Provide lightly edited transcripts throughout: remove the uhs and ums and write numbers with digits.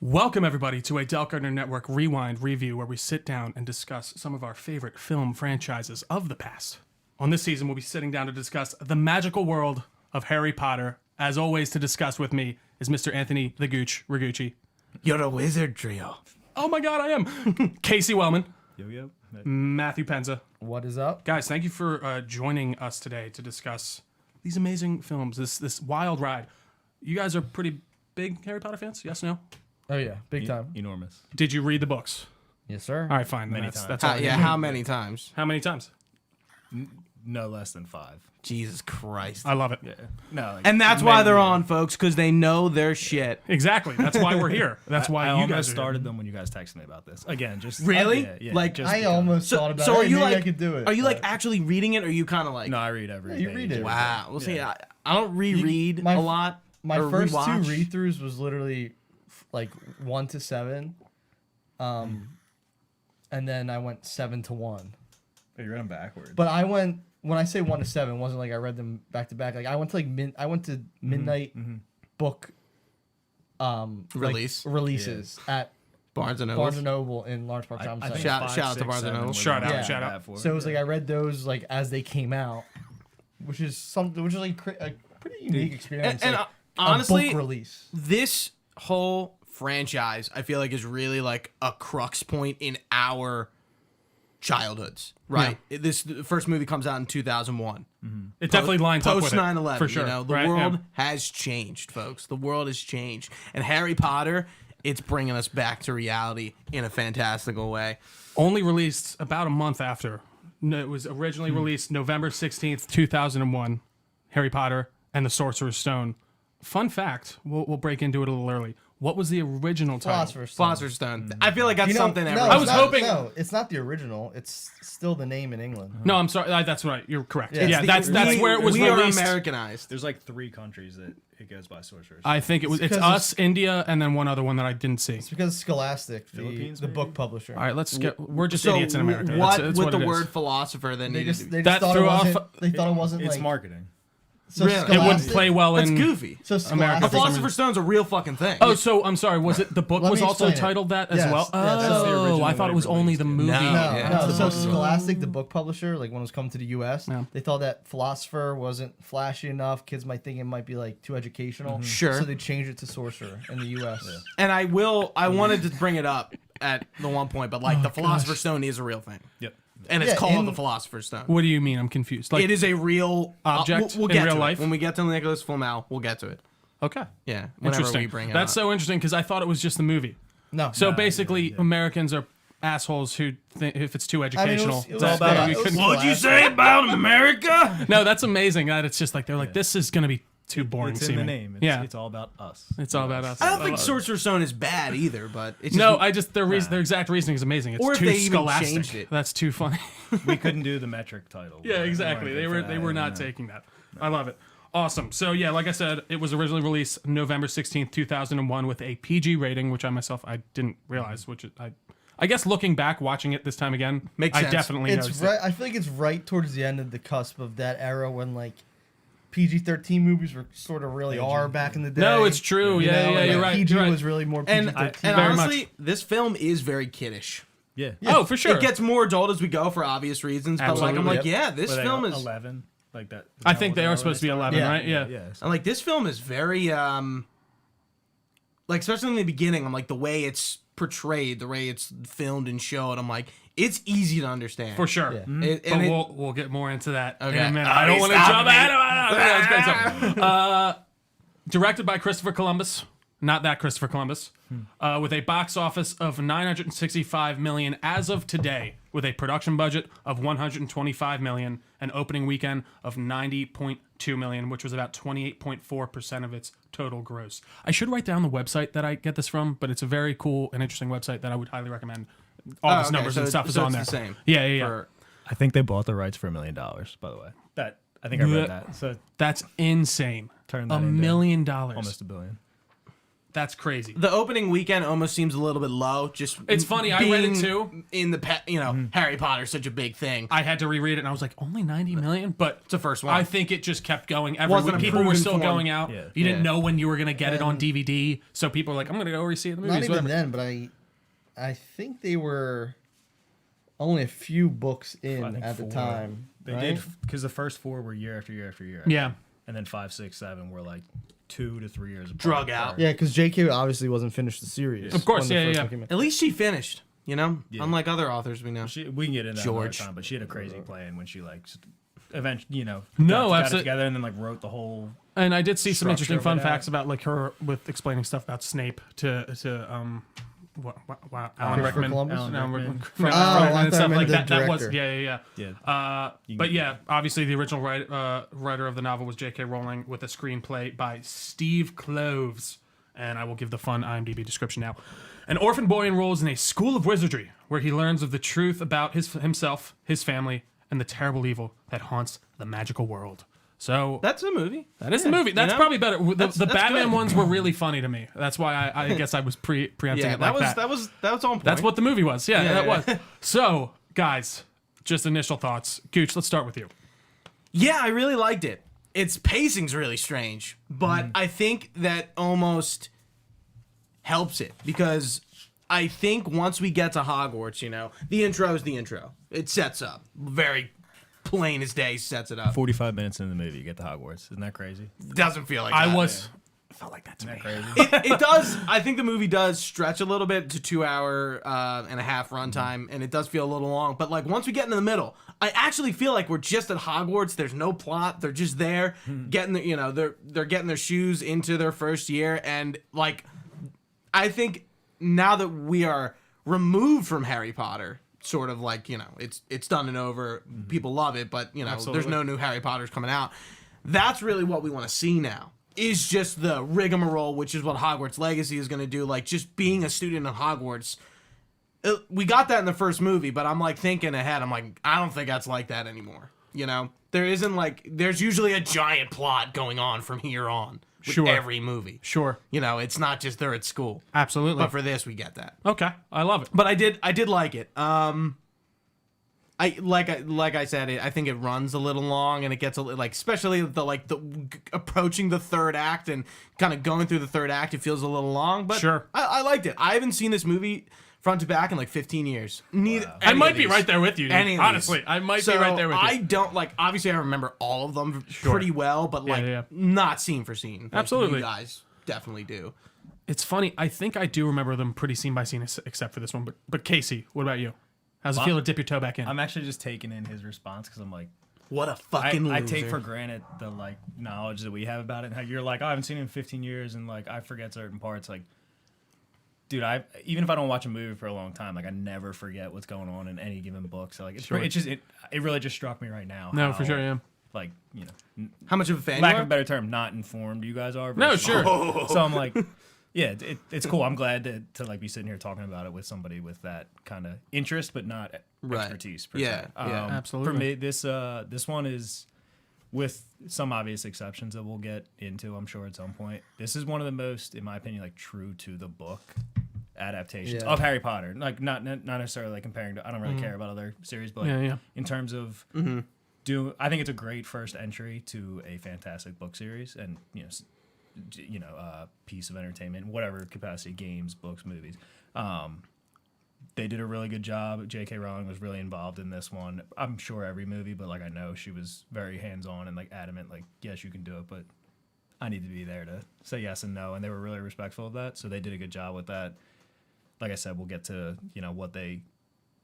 Welcome, everybody, to a Delco Network Rewind review where we sit down and discuss some of our favorite film franchises of the past. On this season, we'll be sitting down to discuss the magical world of Harry Potter. As always, to discuss with me is Mr. Anthony the Gooch Ragucci. You're a wizard, Trio. Oh my god, I am! Casey Wellman. Yo. Matthew Penza. What is up? Guys, thank you for joining us today to discuss these amazing films, this wild ride. You guys are pretty big Harry Potter fans? Yes, no? Oh yeah, big time. Enormous. Did you read the books? Yes, sir. All right, fine. Many That's times. all I need. How many times? How many times? No less than 5. Jesus Christ. I love it. Yeah. No. Like, And that's why they're on, folks, because they know their shit. Exactly. That's why we're here. That's why I you almost guys started them when you guys texted me about this. Again, just Really? Yeah, Like, just I because. almost thought about So it. are Hey, you maybe like, I could do it. are you like but- actually reading it, or are you kind of like, No, I read every. you read page. it. wow. Well, see, I don't reread my- a lot. My or first rewatch. two read-throughs was literally like 1 to 7, and then I went 7 to 1. But you read them backwards. But I went when I say 1 to 7, it wasn't like I read them back to back. Like I went to midnight book Release. releases at Barnes and Noble. Barnes and Noble in Lawrence Park Town I Center. think Shout- 5, shout out to 6, Barnes and 7 Noble. was Shout the out, one shout I out. got for. So it was like I read those like as they came out, which is like a pretty unique experience. And like, honestly, a book release. this whole franchise, I feel like, is really like a crux point in our childhoods, right? The first movie comes out in 2001. It definitely lines up with Post it. 9/11, for sure. you know, the right? world Yeah. has changed, folks. The world has changed, and Harry Potter, it's bringing us back to reality in a fantastical way. Only released about a month after. No, it was originally released November 16th, 2001. Harry Potter and the Sorcerer's Stone. Fun fact, we'll break into it a little early. What was the original title? Philosopher's Stone. Philosopher's Stone. I feel like that's You know- something no, everyone. I it's was not- hoping- No, it's not the original. It's still the name in England. No, I'm sorry. That's right. You're correct. Yeah, Yeah, it's that's where it was we released. are Americanized. There's like 3 countries that it goes by Sorcerers. I think it's because us, India, and then one other one that I didn't see. It's because Scholastic, Philippines, the maybe? book publisher. All right, let's get. We're just So idiots in America. What That's with what the it is. word philosopher then? They needed just to they be- just That thought it threw off- wasn't. They thought it wasn't It's like marketing. so Really? It wouldn't Scholastic. play well That's in. goofy. So A Scholastic. philosopher's stone's a real fucking thing. Oh, so I'm sorry. Was it the book Let was me also explain it. titled that as Yes, well? yeah, that's the Oh, original I thought way it was it only released the it. movie. No. No, it's so the book. Scholastic, the book publisher, like when it was coming to the U.S., Yeah. they thought that philosopher wasn't flashy enough. Kids might think it might be like too educational. Sure. So they changed it to sorcerer in the U.S. And I wanted to bring it up at the one point, but like the philosopher's stone is a real thing, Yep. and it's Yeah, called in- the philosopher's stone. What do you mean? I'm confused. Like, It is a real Object we'll in get real to life? it. When we get to Nicholas Flamel. We'll get to it. okay, Yeah, whenever interesting. we bring it That's up. so interesting because I thought it was just the movie. No. So basically, Americans are assholes who think if it's too educational. it was that- all about- that we it was couldn't- What'd you say about America? No, that's amazing. That it's just like they're like this is gonna be too boring. It's in the seeming. name. Yeah, It's all about us. it's all about us. I don't think love it. Sorcerer's Stone is bad either, but it's just, No, I just their exact reasoning is amazing. It's Or if too they even scholastic. changed it. That's too funny. We couldn't do the metric title. Yeah, We exactly. weren't They good were for they that, were not no. taking that. I love it. Awesome. So yeah, like I said, it was originally released November 16th, 2001 with a PG rating, which I didn't realize, which I guess looking back watching it this time again, Makes I sense. definitely It's noticed right. it. I feel like it's right towards the end of the cusp of that era when like PG-13 movies were sort of really are back in the day. No, it's true. You Yeah, know, yeah, like, you're right. PG You're right. was really more and PG-13. and Very honestly, much. this film is very kiddish. Yeah. Oh, for sure. It gets more adult as we go for obvious reasons, but like I'm Absolutely. like, yeah, this Were they film is 11, like that. I think they are supposed to be 11, Yeah. right? Yeah. Yes. I'm like, this film is very like, especially in the beginning, I'm like, the way it's portrayed, the way it's filmed and showed, I'm like, it's easy to understand. For sure. Yeah. It- But and it- we'll get more into that in Okay. a minute. Oh, I don't he's want to stopping jump me. ahead. That's great. Directed by Christopher Columbus, not that Christopher Columbus, with a box office of $965 million as of today, with a production budget of $125 million, an opening weekend of $90.2 million, which was about 28.4% of its total gross. I should write down the website that I get this from, but it's a very cool and interesting website that I would highly recommend. All these okay, numbers so and stuff is so on it's there. the same. Yeah. for- I think they bought the rights for $1 million. By the way, I think I read that. So That's insane. turn that $1 into million. almost $1 billion. That's crazy. The opening weekend almost seems a little bit low. Just It's funny. I read it being too. In the Harry Potter's such a big thing. I had to reread it, and I was like, only 90 million? But It's the first one. I think it just kept going every Wasn't week. a People were proven still form. going out. Yeah. You didn't Yeah. know when you were going to get it on DVD. So people were like, I'm going to go re-see it in the movies. Not even whatever. then, but I think they were only a few books in I think at the 4. time. They right? did because the first 4 were year after year after year. Yeah. And then 5, 6, 7 were like 2 to 3 years apart. Drug out. Yeah, because J.K. obviously wasn't finished the series. Of course, when the yeah, first yeah. one came out. At least she finished. Yeah. Unlike other authors we know. We can get into that another George. time, but she had a crazy plan when she like eventually, No, got it absolutely. together and then like wrote the whole. And I did see some Structure interesting of fun it facts about like her with explaining stuff about Snape to Alan Rickman. Columbus? Alan Rickman. Rickman. Oh, I and thought stuff you like meant that. the That was director. Yeah. But yeah, obviously the original writer of the novel was J.K. Rowling with a screenplay by Steve Kloves. And I will give the fun IMDb description now. An orphan boy enrolls in a school of wizardry where he learns of the truth about himself, his family, and the terrible evil that haunts the magical world. So That's a movie. that is the movie. That's know? probably better. The That's Batman good. ones were really funny to me. That's why I guess I was preempting Yeah, it like that. that was on point. That's what the movie was. Yeah, Yeah, that yeah. was. So, guys, just initial thoughts. Gooch, let's start with you. Yeah, I really liked it. Its pacing's really strange, but I think that almost helps it because I think once we get to Hogwarts, the intro is the intro. It sets up. Very plain as day sets it up. 45 minutes into the movie, you get to Hogwarts. Isn't that crazy? Doesn't feel like I that. was. Felt like that to me. Crazy. It does. I think the movie does stretch a little bit to 2 hour and a half runtime, and it does feel a little long. But like once we get into the middle, I actually feel like we're just at Hogwarts. There's no plot. They're just there, getting they're getting their shoes into their first year, and like I think now that we are removed from Harry Potter, sort of like it's done and over. People love it, but there's Absolutely. no new Harry Potters coming out. That's really what we want to see now. Is just the rigmarole, which is what Hogwarts Legacy is going to do. Like, just being a student of Hogwarts. We got that in the first movie, but I'm, like, thinking ahead. I'm like, I don't think that's like that anymore. There isn't, like... There's usually a giant plot going on from here on. With Sure. every movie. Sure. It's not just they're at school. Absolutely. But for this, we get that. Okay. I love it. But I did like it. I said, I think it runs a little long, and it gets a little especially the approaching the third act and kind of going through the third act. It feels a little long, but Sure. I liked it. I haven't seen this movie front to back in like 15 years. Neither. I any might of be these. right there with you, dude. Any of these. Honestly, I might be right there with you. I don't obviously I remember all of them pretty well, but yeah. not scene for scene. Like Absolutely. you guys definitely do. It's funny. I think I do remember them pretty scene by scene, except for this one. But Casey, what about you? How's it feel to dip your toe back in? I'm actually just taking in his response because I'm like, What a fucking I loser. take for granted the like knowledge that we have about it. And how you're like, oh, I haven't seen it in 15 years, and like I forget certain parts. Like, dude, even if I don't watch a movie for a long time, like I never forget what's going on in any given book. So like, it really just struck me right now. No, how, for sure, yeah. Like How much of a fan lack you of are? a better term, not informed you guys are. No, versus- sure. So I'm like, yeah, it's cool. I'm glad to like be sitting here talking about it with somebody with that kind of interest, but not Right. expertise. Per Yeah, se. yeah. Absolutely. For me, this one is, with some obvious exceptions that we'll get into, I'm sure at some point. This is one of the most, in my opinion, like true to the book adaptations Yeah. of Harry Potter. Like not necessarily like comparing to. I don't really care about other series, but like, Yeah, yeah. in terms of I think it's a great first entry to a fantastic book series, and piece of entertainment, whatever capacity, games, books, movies. They did a really good job. J.K. Rowling was really involved in this one. I'm sure every movie, but like I know she was very hands-on and like adamant, like, yes, you can do it, but I need to be there to say yes and no, and they were really respectful of that. So they did a good job with that. Like I said, we'll get to what they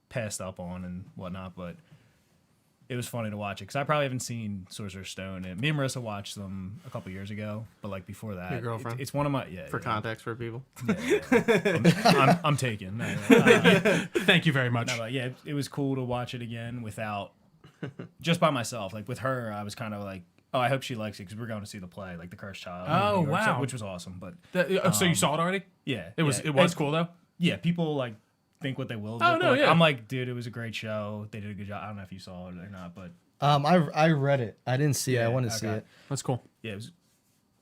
passed up on and whatnot, but it was funny to watch it because I probably haven't seen Sorcerer's Stone. And me and Marissa watched them a couple years ago, but like before that, Your girlfriend? it's one of my For context for people. I'm taken. No, Thank you very much. no, but yeah, it was cool to watch it again without just by myself. Like with her, I was kind of like, oh, I hope she likes it because we're going to see the play, like The Cursed Child. Oh, in New York, so- wow. which was awesome. But So you saw it already? yeah, It was yeah. cool though. Yeah, people like think what they will. Oh, but, no, like, yeah. I'm like, dude, it was a great show. They did a good job. I don't know if you saw it or not, but I read it. I didn't see it. I want to see okay. it. That's cool. yeah, it was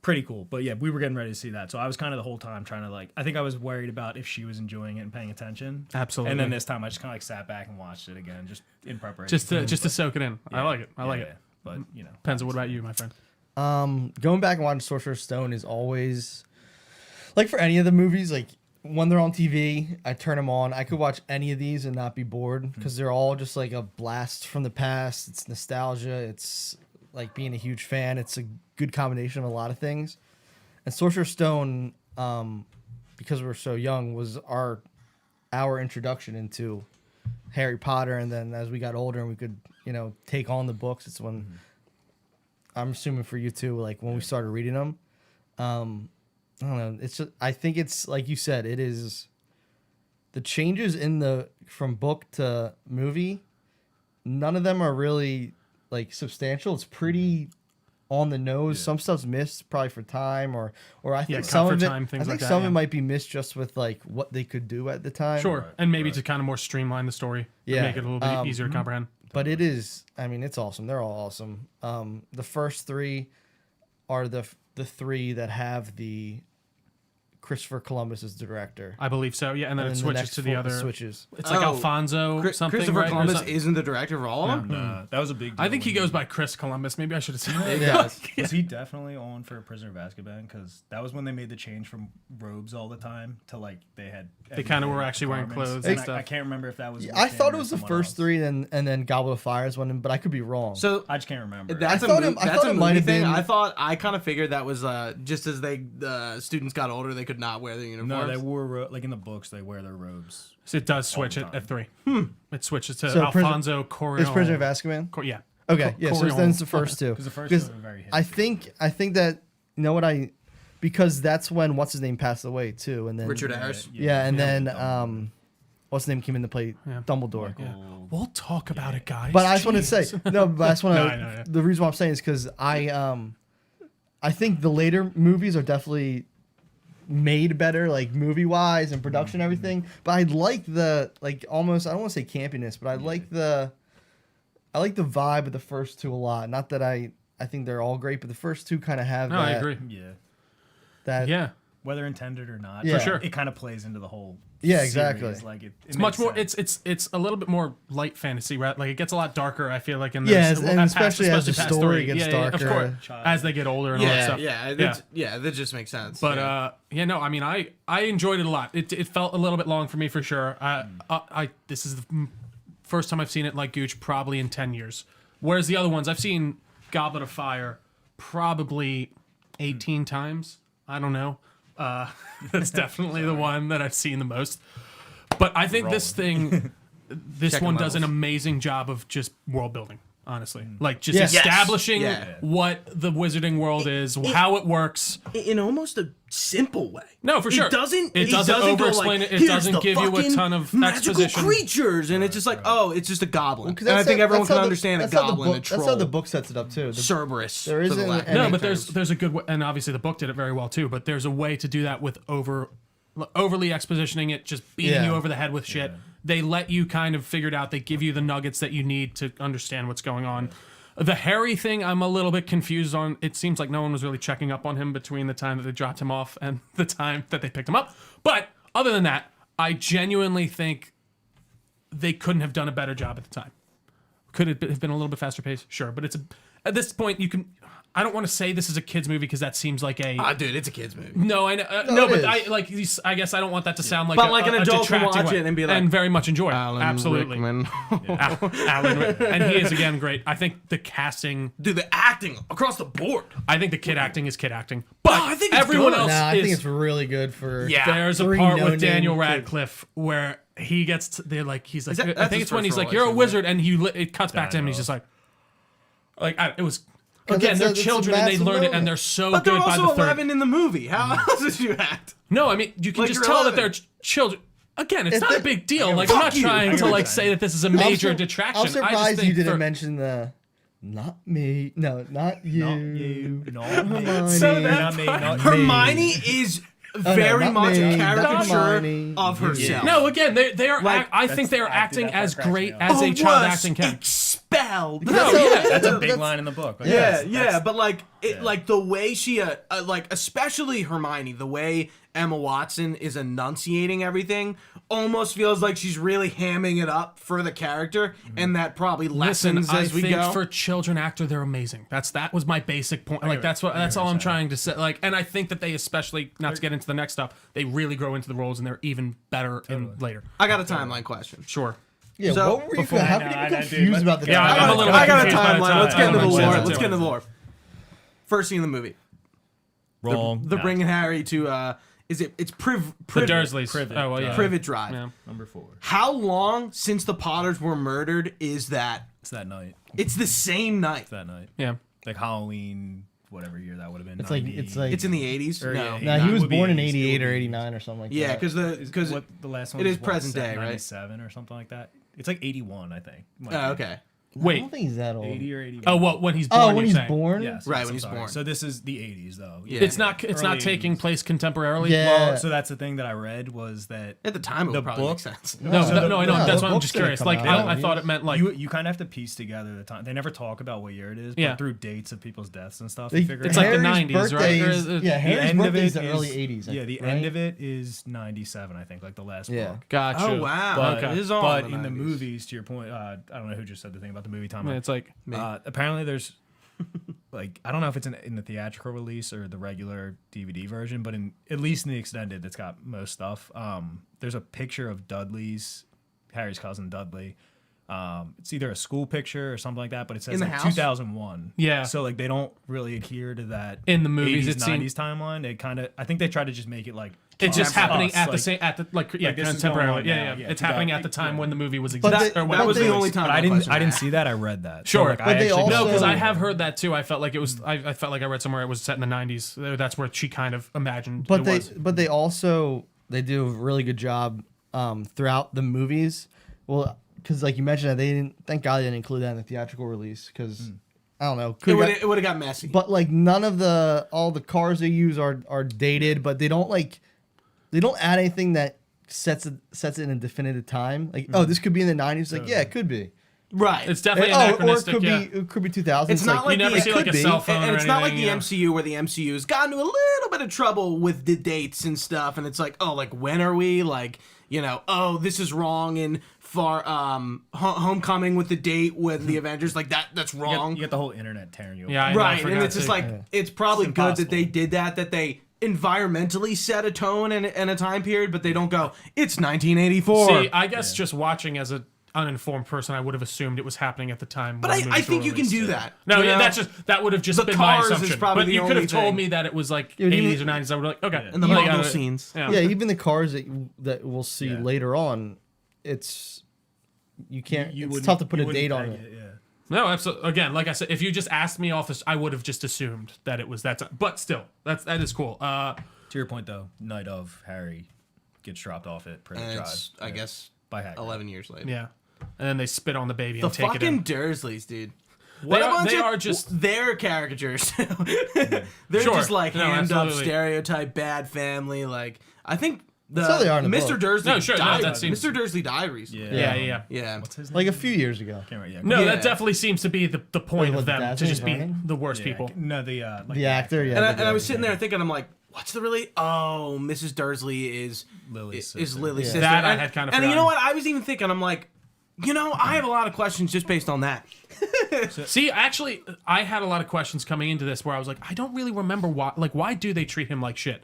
pretty cool. But yeah, we were getting ready to see that. So I was kind of the whole time trying to like, I think I was worried about if she was enjoying it and paying attention. Absolutely. And then this time I just kind of like sat back and watched it again, just in preparation. Just to soak it in. I like it. I like it. But, Penza, what about you, my friend? Going back and watching Sorcerer's Stone is always like for any of the movies, like when they're on TV, I turn them on. I could watch any of these and not be bored because they're all just like a blast from the past. It's nostalgia. It's like being a huge fan. It's a good combination of a lot of things. And Sorcerer's Stone, because we're so young, was our introduction into Harry Potter. And then as we got older and we could, take on the books, it's when I'm assuming for you too, like when we started reading them. I don't know. It's just, I think it's like you said, it is the changes from book to movie. None of them are really like substantial. It's pretty on the nose. Some stuff's missed probably for time or I think some of it. Some of it might be missed just with like what they could do at the time. Sure, and maybe to kind of more streamline the story. Yeah, make it a little bit easier to comprehend. But it is. I mean, it's awesome. They're all awesome. The first three are the three that have the Christopher Columbus as the director. I believe so. Yeah, and then it switches to the other. Switches. It's like Alfonso something. Christopher right? Columbus isn't the director of all of them. Nah, that was a big deal. I think he goes by Chris Columbus. Maybe I should have said that. Yeah. Was he definitely on for Prisoner of Azkaban? Because that was when they made the change from robes all the time to like they had. They kind of were actually wearing clothes and stuff. I can't remember if that was. I thought it was the first three, and then Goblet of Fire is one, but I could be wrong. So I just can't remember. That's I thought it might have been. I kind of figured that was just as the students got older, they could not wear their uniforms. No, they wore like in the books they wear their robes. So it does switch at 3. It switches to So Alfonso Quirrell. Is Prisoner of Azkaban? Yeah. Okay, yeah. So then it's the first two. Because the first two were very hit. I think that because that's when what's his name passed away too, and then Richard Harris. Yeah, and then what's his name came in to play Dumbledore. Yeah. We'll talk about it, guys. But I just want to say no. But I just want to. No. The reason why I'm saying is because I think the later movies are definitely made better, like movie wise and production and everything. But I like the almost I don't want to say campiness, but I like the vibe of the first two a lot. Not that I think they're all great, but the first two kind of have that. I agree. Yeah. Whether intended or not, Yeah. For sure. it kind of plays into the whole. Yeah, series. exactly. Like It's much more. It's a little bit more light fantasy, right? Like it gets a lot darker. I feel like in Yeah, this, and especially as the past story 3. gets Of darker. course, as they get older and all that stuff. That just makes sense. But I mean, I enjoyed it a lot. It felt a little bit long for me for sure. This is the first time I've seen it like Gooch probably in 10 years. Whereas the other ones I've seen Goblet of Fire probably 18 times. I don't know. That's definitely the one that I've seen the most. But I think this one does an amazing job of just world building. Honestly, like just establishing what the wizarding world is, how it works in almost a simple way. No, for sure. It doesn't over explain it. It doesn't give you a ton of magical exposition. creatures, and it's just like, it's just a goblin. Well, and I think everyone can understand a that's how goblin, a troll. That's how the book sets it up too. Cerberus. There isn't No, but there's a good way, and obviously the book did it very well too. But there's a way to do that with overly expositioning it, just beating you over the head with shit. They let you kind of figure it out. They give you the nuggets that you need to understand what's going on. The Harry thing, I'm a little bit confused on. It seems like no one was really checking up on him between the time that they dropped him off and the time that they picked him up. But other than that, I genuinely think they couldn't have done a better job at the time. Could it have been a little bit faster paced? Sure, but at this point you can. I don't want to say this is a kids movie because that seems like a. Dude, it's a kids movie. No, I know. No, but I guess I don't want that to sound like. But like an adult can detracting watch way. it and be like, and very much enjoy it. Alan Absolutely. Rickman. Alan Rickman. And he is again great. I think the casting. Dude, the acting across the board. I think the kid acting is kid acting, but I think it's everyone good. else I is. think it's really good for. Yeah. There's a three part with no-name Daniel kids. Radcliff where he gets. They're like, he's like. That's I think his it's when first he's like, role, "You're a isn't it? wizard," and it cuts back to him, and he's just like, it was. Again, they're it's a children and they massive learn it, moment. and they're so But good they're by the also third. 11 in the movie. How else did you act? No, I mean you can Like just you're tell that 11. they're children. Again, it's If not a they're- big deal. Like I'm Fuck not you. trying to like understand. say that this is a major detraction. I'm I just surprised think you didn't for- mention the. Not me. No, not you. Not you. Not me. Hermione. So that Not me. part- Not me. Hermione is very not much me, a not caricature Hermione. of herself. No, again, they are. Like, I think they are that's acting the part as that cracks great me up. as a child acting can. expelled. That's a big line in the book. Like, Yeah, but like like the way she like especially Hermione, the way Emma Watson is enunciating everything almost feels like she's really hamming it up for the character, and that probably lessens Listen, as we I think go. for children actor, they're amazing. That was my basic point. Like that's all I'm trying to say. Like, and I think that they especially, not to get into the next stuff, they really grow into the roles and they're even better in later. I got a timeline question. Sure. Yeah, So, what were you? How can you be dude, confused about the Yeah, timeline? I'm a little I got a confused by the timeline. Let's get into the timeline. lore. Yeah, Let's get into the too. lore. First scene in the movie. Wrong. They're bringing Harry to it's The Dursleys. Privet. Oh, well, yeah. Privet Drive. Yeah. Number 4. How long since the Potters were murdered is that? It's that night. It's the same night. It's that night. Yeah. Like Halloween, whatever year that would have been. It's like 90. It's in the 80s. Or, No. yeah, No, he was would be born in 80s, it would '88 or be '89 or something like Yeah, that. because what the last one it was is present day, right? 97 or something like that. It's like 81, I think. Might be. okay. I Wait. don't think he's that old. 80 or 81. Oh, what? When he's born? Oh, when you're he's saying? born. Yes, Right, yes, when I'm he's sorry. born. So this is the 80s, though. Yeah. It's not. It's not Early taking 80s. place contemporarily. Yeah. Well, so that's the thing that I read was that At the time, it The would probably book- make sense. No, So no, I know. the That's why I'm book's just gonna curious. come Like, out. I thought it meant like. you kind of have to piece together the time. They never talk about what year it is, but Yeah. through dates of people's deaths and stuff, The- you figure It's it like out. the Harry's 90s, right? birthday Or is- is it- yeah, The Harry's end of birthday's it the is- early '80s. Yeah, the right? end of it is 97, I think, like the last Yeah. book. Gotcha. Oh wow. But, It is all but in in the 90s. movies, to your point, I don't know who just said the thing about the movie I timeline. mean, it's like. Apparently, there's like I don't know if it's in the theatrical release or the regular DVD version, but at least in the extended, that's got most stuff. There's a picture of Harry's cousin Dudley. It's either a school picture or something like that, but it says In the like house? 2001. Yeah. So like they don't really adhere to that In the movies, 80s, it seemed- 90s timeline. They I think they try to just make it like It's just happening us, at the like- same this is going contemporarily. on Yeah, now. yeah. Yeah, It's happening at the time when the movie was existing. they- or when That it was the they- only time. But I didn't see that. I read that. Sure. So, like, But I they actually also- No, because I So- have heard that too. I felt like it was. I felt like I read somewhere it was set in the 90s. That's where she kind of imagined. But it they was. but they do a really good job throughout the movies. Well, because like you mentioned, that they didn't. Thank God they didn't include that in the theatrical release. Because I don't know. It would have got messy. But like none of all the cars they use are dated. But they don't add anything that sets it in a definitive time. Like oh, this could be in the '90s. Like yeah, it could be. right. It's definitely Or it anachronistic. could yeah. be 2000s. It's not like you never the- see it like could a be. cell phone and or it's not like anything, the you know? MCU where the MCU has gotten into a little bit of trouble with the dates and stuff, and it's like, oh, like when are we like, oh, this is wrong in Homecoming with the date with the Avengers, like that's wrong, You get the whole internet tearing you. Yeah, I know, I right? And forgot it's just to- like it's probably It's good that they impossible. did that they environmentally set a tone and a time period, but they don't go, it's 1984. See, I guess just watching as a uninformed person, I would have assumed it was happening at the time. but when the I movies think were you can released. do that. No, you yeah, know? that would have just The been my Cars is assumption. probably But the you could have only told thing. me that it was like Dude, 80s or 90s. I would be like, okay. And the I Mongol got it. scenes. Yeah. yeah, even the cars that we'll see Yeah. later on, it's you can't. You it's wouldn't- tough to put you a wouldn't date on peg it. Yeah. No, absolutely. Again, like I said, if you just asked me off this, I would have just assumed that it was that time. But still, that is cool. To your point, though, night of Harry gets dropped off at Privet And Drive. it's, I guess, by Hagrid. 11 years later. Yeah. And then they spit on the baby The and take it fucking in. Dursleys, dude. They are just. they're caricatures. They're Sure. just like No, hand up absolutely. stereotype bad family. Like I think That's how they are in the Mr. book. Dursley No, sure, no, died. that seems- Mr. Dursley died recently. Yeah. Yeah. What's his name? Like a few years ago. Can't remember. Yeah. No, Yeah. that definitely seems to be the point Wait, of what, them, to Daphne just be Vernon? the worst Yeah, people. No, the The actor, yeah. And I was sitting there thinking, I'm like, what's the really? Oh, Mrs. Dursley is Lily's is sister. Lily's Yeah. sister. That I And- had kind of And you forgotten. know what? I was even thinking, I'm like, I have a lot of questions just based on that. See, actually, I had a lot of questions coming into this where I was like, I don't really remember why do they treat him like shit?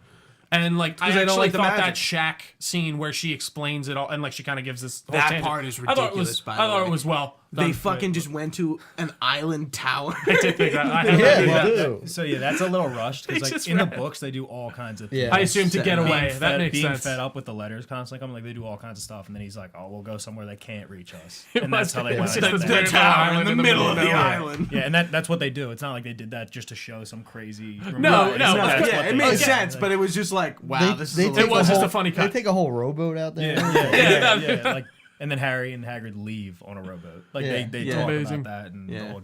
And like, I they don't actually like the thought magic. that Shaq scene where she explains it all, and like she kind of gives this. Whole That tangent. part is I thought it ridiculous, was. by I the thought way. it was well. They done. fucking just went to an island tower. I did think that. I had Yeah, read that. they do. So yeah, that's a little rushed They because like just in the read- books they do all kinds of. Yeah. things. I assumed to get Being away. Being That fed, makes being sense. fed up with the letters constantly coming, like they do all kinds of stuff, and then he's like, "Oh, we'll go somewhere they can't reach us," and that's how they It went. was about just that. the the Little tower island in the middle of the nowhere. island. Yeah, and that's what they do. It's not like they did that just to show some crazy. No, It's no, not- that's yeah, what it they made do. sense, but it was just like, wow, this is a take little- It was a just whole- a funny cut. They take a whole rowboat out there. Yeah. Like, and then Harry and Hagrid leave on a rowboat. Like Yeah. they Yeah. talk Amazing. about that, and Yeah. they'll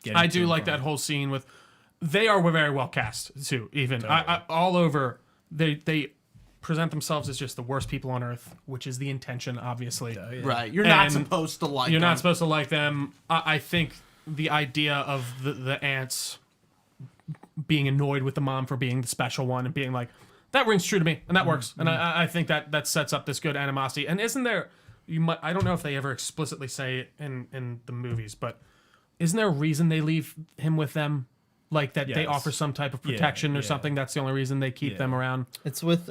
get I into do it like from- that whole scene with. They are very well cast too. Even I all over. They present themselves as just the worst people on earth, which is the intention, obviously. Right. You're not And supposed to like You're them. not supposed to like them. I think the idea of the aunts being annoyed with the mom for being the special one and being like, that rings true to me, and that works. And I think that sets up this good animosity. And isn't there, I don't know if they ever explicitly say it in the movies, but isn't there a reason they leave him with them? Like that they Yes. offer some type of protection or something. That's the only reason they keep them around. It's with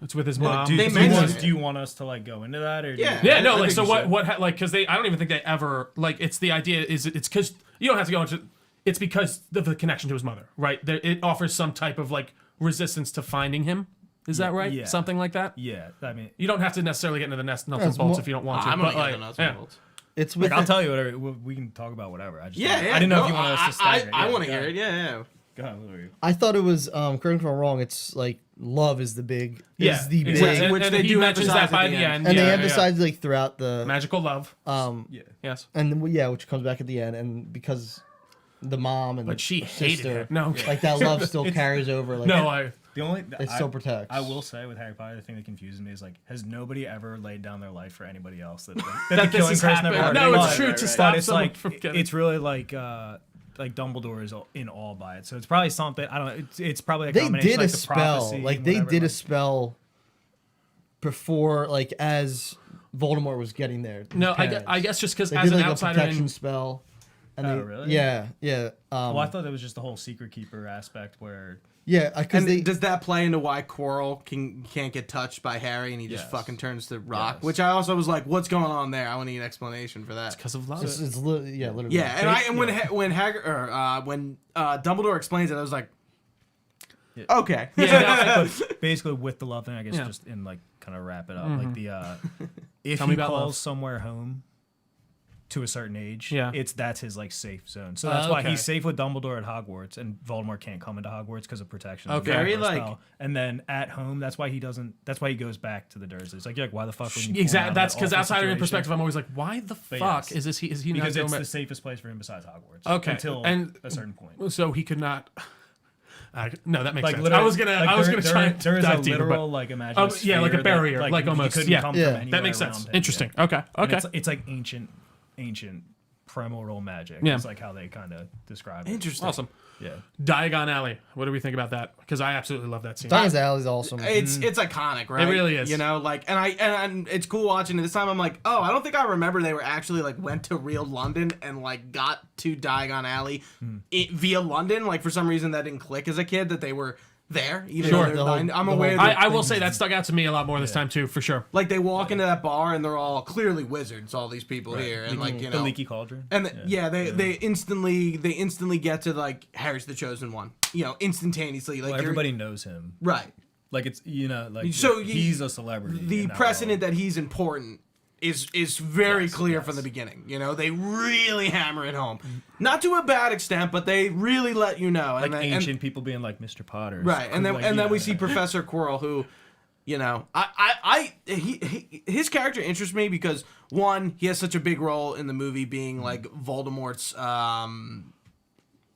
It's with his mom. Do They you mention want- it. do you want us to like go into that or? Yeah. Yeah, no, I like think so. you What? should. Like because I don't even think they ever like. It's the idea is it's because you don't have to go into. It's because of the connection to his mother, right? It offers some type of like resistance to finding him. Is that right? Yeah. Something like that. Yeah, I mean, You don't have to necessarily get into the nuts and bolts more- if you don't want to. I'm but gonna like, get the nuts yeah. and bolts. it's with like I'll tell you whatever. We can talk about whatever. I just Yeah, I didn't know no, if you wanted us to stagger it. I Yeah, want to go hear ahead. it. Yeah. Go ahead. What were you? I thought it was correct me if I'm wrong. It's like love is the big Yeah, is the big exactly. Which and they he do mentions emphasize that by at the the end. end. and yeah, they yeah. emphasize like throughout the magical love. Yeah. Yes, and which comes back at the end, and because the mom and but she the hated sister, it. No, like that love still carries over. Like no, I. The only it still protects. I will say with Harry Potter, the thing that confuses me is like, has nobody ever laid down their life for anybody else that That the this killing has curse happened. never No, happened? it's true, to But stop it's someone like from getting- it's really like Dumbledore is in awe by it. So it's probably something I don't know. It's probably a they combination did like a the spell, prophecy like and they whatever, did a like- spell before, like as Voldemort was getting there. No, I parents. guess just because They as did an like a outsider, protection in, spell. And Oh, they, really? Yeah. Well, I thought that was just the whole secret keeper aspect where Yeah, because And they does that play into why Quirrell can't get touched by Harry and he just Yes. fucking turns to rock? Yes. Which I also was like, what's going on there? I want to need an explanation for that. because of love. it's literally Yeah, and when Dumbledore explains it, I was like, okay. Yeah, but basically with the love thing, I guess Yeah. just in like kind of wrap it up, like the if Tell me he about calls love. somewhere home to a certain age, Yeah. that's his like safe zone. So that's why okay. he's safe with Dumbledore at Hogwarts, and Voldemort can't come into Hogwarts because of protection. Okay. Very, Very like- like, and then at home, that's why he doesn't. That's why he goes back to the Dursleys. Like, you're like, why the fuck? Wouldn't you pull him out Exactly. of That's that because awful outsider in situation? perspective, I'm always like, why the fuck yes. is this? Is he Because not it's going the safest place for him besides Hogwarts. Okay, until and- a certain point. So he could not. No, that makes Like sense. literally, I was gonna try and there is dive a deeper, literal but like imaginary yeah, like a sphere barrier, that, like he almost, couldn't yeah. come Yeah. from That anywhere that makes sense. around him, Interesting. yeah. Okay. And Okay. it's like ancient primordial magic. Yeah. It's like how they kind of describe it. Interesting. Awesome. Yeah. Diagon Alley. What do we think about that? Because I absolutely love that scene. Diagon Alley's awesome. It's iconic, right? It really is. You know, like, and it's cool watching it. This time I'm like, oh, I don't think I remember they were actually like went to real London and like got to Diagon Alley via London. Like for some reason that didn't click as a kid that they were there. Even Sure. though they're The whole- blind. I'm the aware whole- that I will say that stuck out to me a lot more this time too, for sure. like they walk into that bar and they're all clearly wizards. All these people here, and like you The know, leaky cauldron. and they instantly get to like Harry's the chosen one. You know, instantaneously. Like Well, you're- everybody knows him. right. Like it's like So he's a celebrity. The in that precedent world. that he's important is very Yes, clear yes. from the beginning. You know, they really hammer it home, not to a bad extent, but they really let you know. like and then, ancient people being like Mr. Potter. right? And then we see Professor Quirrell, who, you know, his character interests me because one, he has such a big role in the movie, being like Voldemort's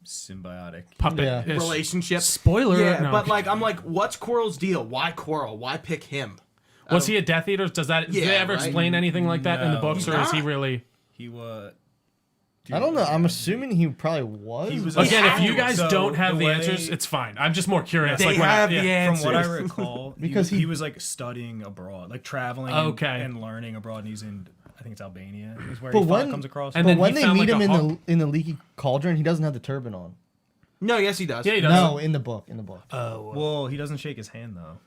symbiotic. Puppet Yeah. ish. relationship. Spoiler. Yeah, no. but like I'm like, what's Quirrell's deal? Why Quirrell? Why pick him? Was he a Death Eater? Does that? Did they Yeah, ever right? explain anything like that in the No, books, he's or is he not. really? He was. I don't know. I'm assuming he probably was. He was Again, if Yeah. you guys So, don't have the way- answers, it's fine. I'm just more curious. They like when have I, the yeah. answers. From what I recall, Because he he- was like studying abroad, like traveling Okay. and learning abroad. And he's in, I think it's Albania, is where But he when- comes across. and but then when he they found, meet like, him a in the leaky cauldron, he doesn't have the turban on. No, yes, he does. Yeah, he does. No, in the book. well, he doesn't shake his hand though.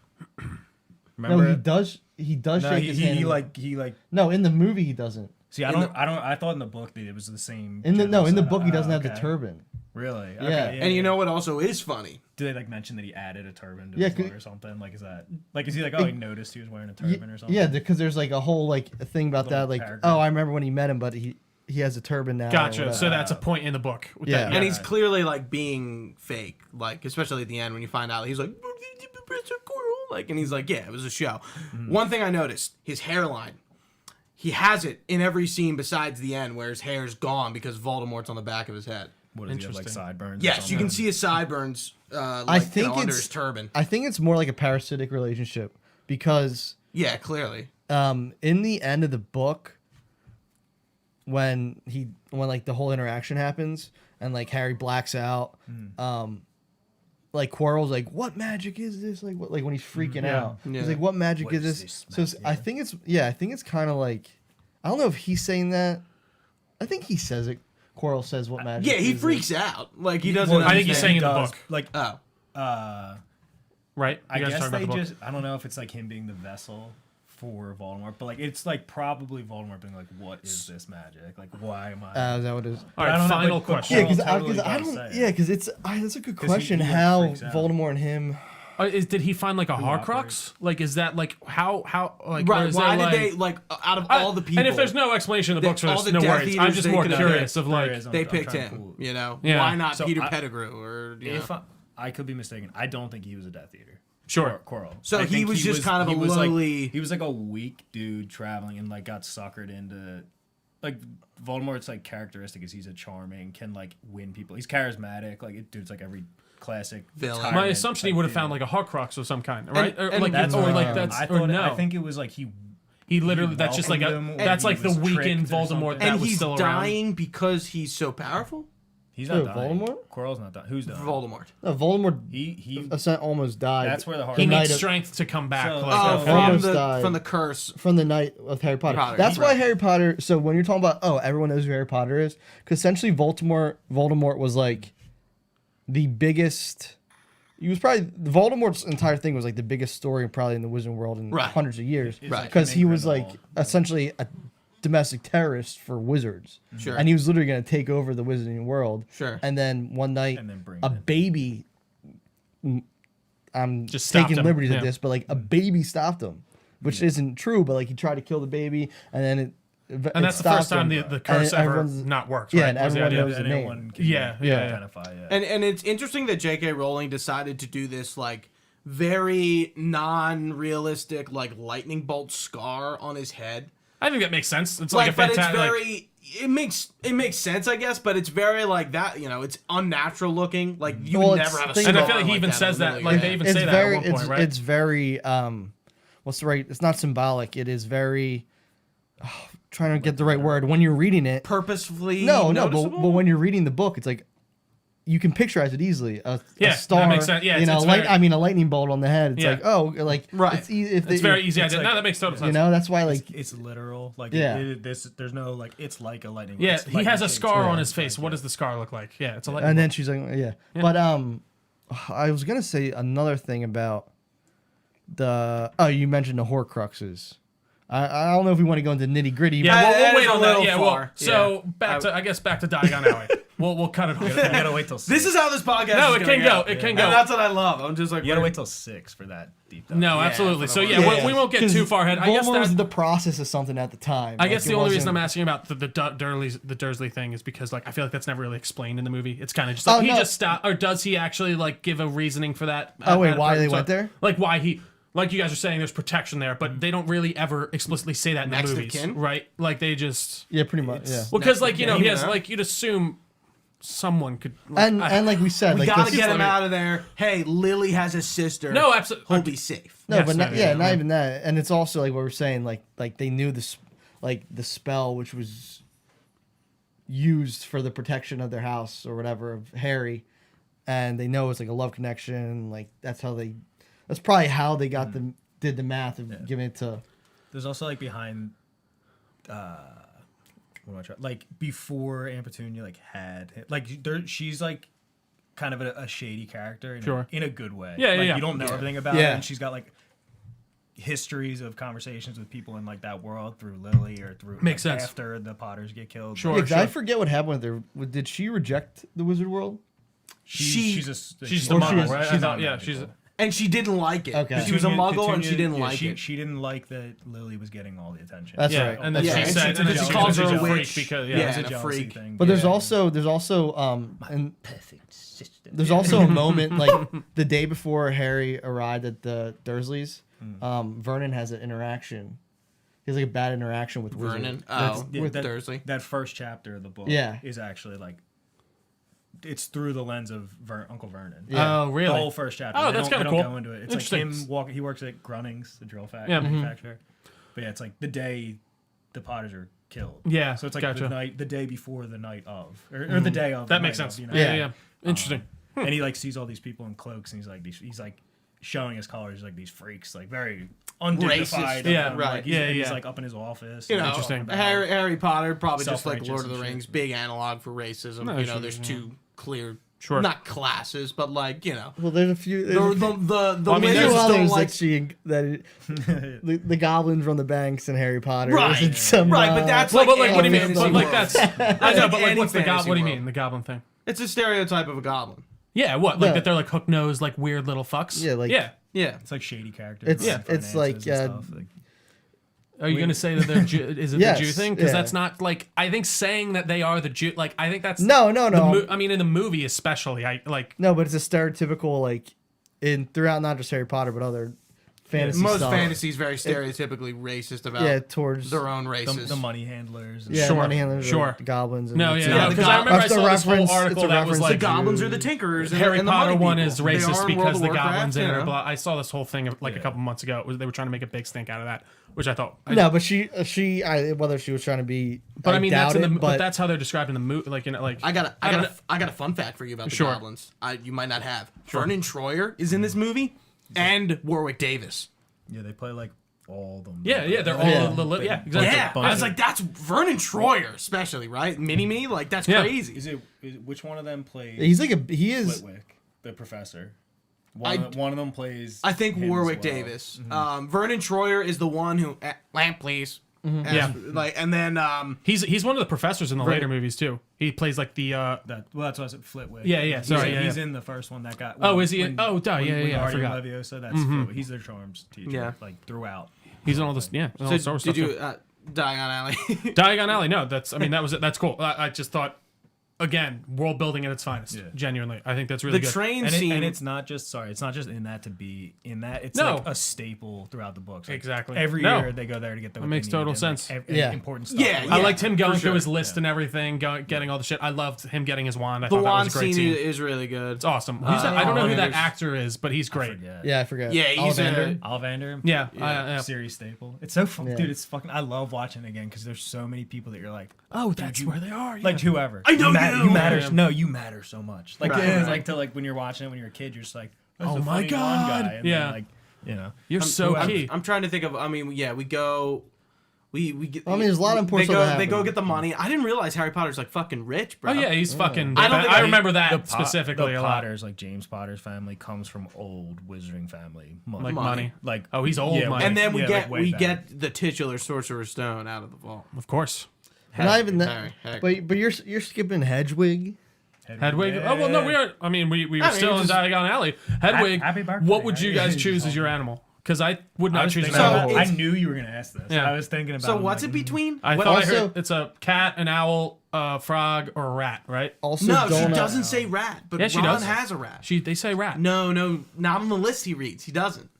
No, Remember? he does. He does No, shake his hand. he like. No, in the movie he doesn't. See, I thought in the book that it was the same. In the genocide. book he doesn't have the Okay. turban. Really? Yeah. Okay, And you know what also is funny? Do they like mention that he added a turban to Yeah, his look or something? Like, is he like, oh, he noticed he was wearing a turban or something? Yeah, because there's like a whole like thing about Little that. Like, paragraph. oh, I remember when he met him, but he has a turban now. or Gotcha. whatever. So that's a point in the book. Yeah. And he's clearly like being fake, like especially at the end when you find out he's like, like, and he's like, yeah, it was a show. One thing I noticed, his hairline. He has it in every scene besides the end where his hair's gone because Voldemort's on the back of his head. What does he have, like Interesting. sideburns? or Yes, you can something? see his sideburns like, I think under it's his turban. I think it's more like a parasitic relationship because Yeah, clearly. in the end of the book, when like the whole interaction happens and like Harry blacks out, like Quirrell's like, "What magic is this?" Like, what, like when he's freaking out, Yeah. he's like, "What magic What is is this?" this So magic? I think it's kind of like, I don't know if he's saying that. I think he says it. Quirrell says what magic. Yeah, he is. freaks out. Like he doesn't. I think he's understand. saying in the does, book. like Oh, Right? I You guys guess talking about they the book? just I don't know if it's like him being the vessel for Voldemort, but like it's like probably Voldemort being like, what is this magic? Like, why am I? Is that what it is? All I right, don't know, final but question. Yeah, Quirrell because totally I does don't. say it. Yeah, because it's that's a good 'Cause he- question. he, like, How freaks out. Voldemort and him. Did he find like a Horcrux? operates? Like, is that like how like? or right. is Why there, did they like out of all the people? And if there's no explanation in the They- books for all this, the no Death worries. I'm Eaters just they more could've- curious of There like. is, they I'm picked trying to him, pull- you know, Yeah. why not So Peter I- Pettigrew or you know? If I could be mistaken, I don't think he was a Death Eater. Sure. Quirrell. So I he think was just kind of a lowly- Like, he was like a weak dude traveling and like got suckered into. Like Voldemort's like characteristic is he's a charming, can like win people. He's charismatic. Like dude's like every classic Villain. tyrant My assumption he type would have dude. found like a Horcrux of some kind, right? and or like that's or what like that's I or thought. no. I think it was like he Literally that's just like welcomed him, or that's he like the was weakened tricked or Voldemort something. that and was he's still around. dying because he's so powerful. He's Who, not dying. Voldemort? Quirrell's not dying. Who's dying? Voldemort. No, Voldemort He almost died. That's where the heart- He night needs of- strength to come back. So- like, Oh, So- from Almost died. from the curse. from the night of Harry Potter. Potter, That's why right. Harry Potter. So when you're talking about, everyone knows who Harry Potter is, because essentially Voldemort was like the biggest. He was probably Voldemort's entire thing was like the biggest story probably in the Wizarding world in Right. hundreds of years. It's Right. like Because he was like Grindelwald. essentially a domestic terrorist for wizards. Sure. And he was literally going to take over the Wizarding world. Sure. And then one night, And then bring a it in. baby. I'm Just stopped taking him, liberties yeah. at this, but like a baby stopped him, which isn't true. But like he tried to kill the baby, and then it. and that's the first time the curse ever everyone's- not worked. Yeah, right? and Was the everyone idea. knows the anyone name. can Yeah, yeah. identify. Yeah. And it's interesting that J.K. Rowling decided to do this like very non-realistic like lightning bolt scar on his head. I think that makes sense. It's like, Like, a but it's fantastic. very. It makes sense, I guess, but it's very like that. You know, it's unnatural looking. Like you Well, would it's never have a. thing and I scar feel like he like even that says on that. Lily. Like Yeah. they even It's say that very, at one point, right? It's very what's the right? It's not symbolic. It is very. Trying to get the right word when you're reading it. purposefully. No, noticeable? but when you're reading the book, it's like you can picturize it easily. A Yeah, that star, makes sense. Yeah, you know, it's very- a lightning bolt on the head. It's Yeah. like, oh, like Right. It's, if It's very easy. it's No, like- that makes total sense. You know, that's why like It's literal. Like Yeah. there's no like it's like a lightning. Yeah, it's he has a lightning scar shaped. on his It's face. like, What yeah. does the scar look like? Yeah, it's a and then she's like, yeah. But I was gonna say another thing about you mentioned the Horcruxes. I don't know if we want to go into nitty gritty. yeah, That we'll is wait a on that. little Yeah, well, far. so Yeah. back to Diagon Alley. We'll cut it off. You there. gotta wait till. This is how this podcast. No, is it gonna can go. It can And go. that's what I love. I'm just like, You gotta wait till 6 for that deep dive. No, Yeah, absolutely. for So the yeah, one. we won't get 'Cause too far ahead. I guess Voldemort was that. the process of something at the time. I guess Like, the it only reason wasn't- I'm asking about the Dursley thing is because like I feel like that's never really explained in the movie. It's kind of just like Oh, he no. just stopped, or does he actually like give a reasoning for that? Oh, wait, at a why certain they went time? there? Like why he. Like you guys are saying, there's protection there, but they don't really ever explicitly say that in Next the of movies, kin? right? Like they just, Yeah, pretty much. Yeah. well, because like Yeah, he has yeah. like you'd assume someone could. Like, And like we said, We like gotta this- get him let me- out of there. Hey, Lily has a sister. No, absolutely. He'll be safe. No, Yes, but not, no, yeah, yeah, not yeah. even that. And it's also like what we're saying, like they knew this, like the spell which was used for the protection of their house or whatever of Harry, and they know it's like a love connection. Like that's probably how they got did the math of giving it to. There's also like behind. What am I trying? Like before Aunt Petunia like had like she's like kind of a shady character in a good way. Yeah, yeah, like, yeah. You don't know everything about Yeah. her, and she's got like histories of conversations with people in like that world through Lily or through Makes like, sense. after the Potters get killed. Sure. Like, Yeah, 'cause I forget what happened with her. Did she reject the Wizard World? she's she's the Or muggle, she's- right? I she's thought, not yeah, she's. magical. And she didn't like it. Okay. She was a muggle and she Petunia- didn't like she, it. She didn't like that Lily was getting all the attention. That's Yeah, right. and then Yeah, she and said, she- and then she she calls calls her her a a freak witch. because Yeah. yeah. It's and a a jealousy freak. thing. But there's Yeah. also and perfect sister. there's also a moment like the day before Harry arrived at the Dursleys, Vernon has an interaction. He has like a bad interaction with Wizard. Vernon. That's- Oh, yeah, with that- Dursley. That first chapter of the book Yeah. is actually like it's through the lens of Uncle Vernon. Yeah. Oh, really? The whole first chapter. Oh, They that's don't- kinda they don't cool. Go into it. It's like Interesting. he works at Grunnings, the drill Yeah. manufacturer. But yeah, it's like the day the Potters are killed. Yeah, So it's like gotcha. the day before the night of, or the day of. That the makes night sense. of, you know? Yeah, yeah. Interesting. And he like sees all these people in cloaks, and he's like showing his colors like these freaks, like very undignified. Racist. Yeah, Like, right. He's, Yeah, he's yeah. like up in his office. You know, Interesting. talking about- Harry Potter, probably just like Self-righteous Lord of the and shit. Rings, big analog for racism. No, You know, sure, there's yeah. two clear, Sure. not classes, but like, you know, Well, there's a few. There's a few, the I mean, wizards there's don't others like. the goblins run the banks in Harry Potter. Right, Isn't some, right, but that's Well, like, but like, what do you mean? fantasy But like, world. that's I know, but like, any what's the fantasy what do you world. mean? The goblin thing? It's a stereotype of a goblin. Yeah, what? Like No. that they're like hook nosed, like weird little fucks. Yeah, like- yeah. Yeah. It's like shady characters. It's- running it's finances like, and stuff, like, Are you gonna say that they're is it Yes, the Jew thing? Because yeah. that's not like I think saying that they are the Jew. Like I think that's No. I mean, in the movie especially, I like. No, but it's a stereotypical like throughout not just Harry Potter but other fantasy Most stuff. fantasies very stereotypically racist about Yeah, towards their own races. the money handlers. And yeah, Sure, money handlers, sure. the goblins. And No, it's yeah, not- no, because the I go- remember I it's a saw this whole reference- article it's a that was reference like the goblins are the tinkerers. Harry and the Potter money one people. is They are racist in World because of the Warcraft, goblins in you it are know. blah. I saw this whole thing like a couple months ago. They were trying to make a big stink out of that, which I thought. No, but whether she was trying to be, But I mean, that's doubt in the. it, But that's how they're described in the movie. Like, you know, like I got don't know. a fun fact for you about the Sure. goblins. You might not have. Vernon Troyer is in this movie, and Warwick Davis. Yeah, they play like all them. Yeah, they're all Yeah. yeah, exactly. Yeah, bunch I was of- like, that's Vernon Troyer, especially, right? Mini-Me, like that's Yeah. crazy. Is it which one of them plays? he is. Flitwick, the professor. I- One of them plays. I think him as Warwick well. Davis. Vernon Troyer is the one who lamp, please. Yeah. Like, and then He's one of the professors in the later movies too. He plays like the. That's what I said. Flitwick. Yeah, yeah, sorry, He's yeah. in the first one that got. Oh, is he in- oh, duh, yeah, I Artie forgot. Leviosa, that's Flitwick. He's their charms teacher. Yeah. Like throughout. He's in all this. Yeah, all the Star Wars did stuff you too. Diagon Alley? Diagon Alley. No, that's. I mean, that was it. That's cool. I just thought, again, world building at its finest. Yeah. Genuinely, I think that's really the good. train And, scene. and it's not just it's not just in that to be in that. It's No. like a staple throughout the books. Like, Exactly. Every No. year they go there to get the. That makes total sense. Yeah. Important stuff. Yeah, I yeah. liked him going for through sure. his list and everything, getting all the shit. I loved him getting his wand. I the thought that wand was a great scene scene. is really good. It's awesome. I don't know who that Hernandez. actor is, but he's great. Yeah, I forgot. Yeah, he's Ollivander. Ollivander. Yeah, Yeah. Series staple. It's so fun, Yeah. dude. It's fucking. I love watching it again because there's so many people that you're like, Oh, that's where they are. like whoever. I know you. You matter. Yeah. No, you matter so much. Like Right, it's right. like to like when you're watching it when you're a kid, you're just like, that's Oh the my funny blonde God. guy. And Yeah. then, like you know. You're so I'm, key. I'm trying to think of. I mean, yeah, we go. We get. I mean, there's a lot of important They go. stuff They go happening. get the money. I didn't realize Harry Potter's like fucking rich, bro. Oh yeah, he's fucking. I don't think I I- remember that The specifically the a lot. Potters, like James Potter's family, comes from old wizarding family. Like Money. money. Like Oh, he's old money. And then we Yeah, get like way we back. get the titular Sorcerer's Stone out of the vault. Of course. Not even Harry, that. Harry. But you're skipping Hedwig. Hedwig. Oh well, no, we are. I mean, we were I mean, still in just- Diagon Alley. Hedwig. Happy birthday, What would you guys Harry. choose as your animal? Because I would I not was choose an thinking animal. about- it's- I knew you were gonna ask this. Yeah. I was thinking about. So it, what's like, it between? I What- thought I Also- heard it's a cat, an owl, a frog, or a rat, right? Also, No, she don't doesn't say rat, but Yeah, she Ron does. has a rat. They say rat. No, not on the list he reads. He doesn't.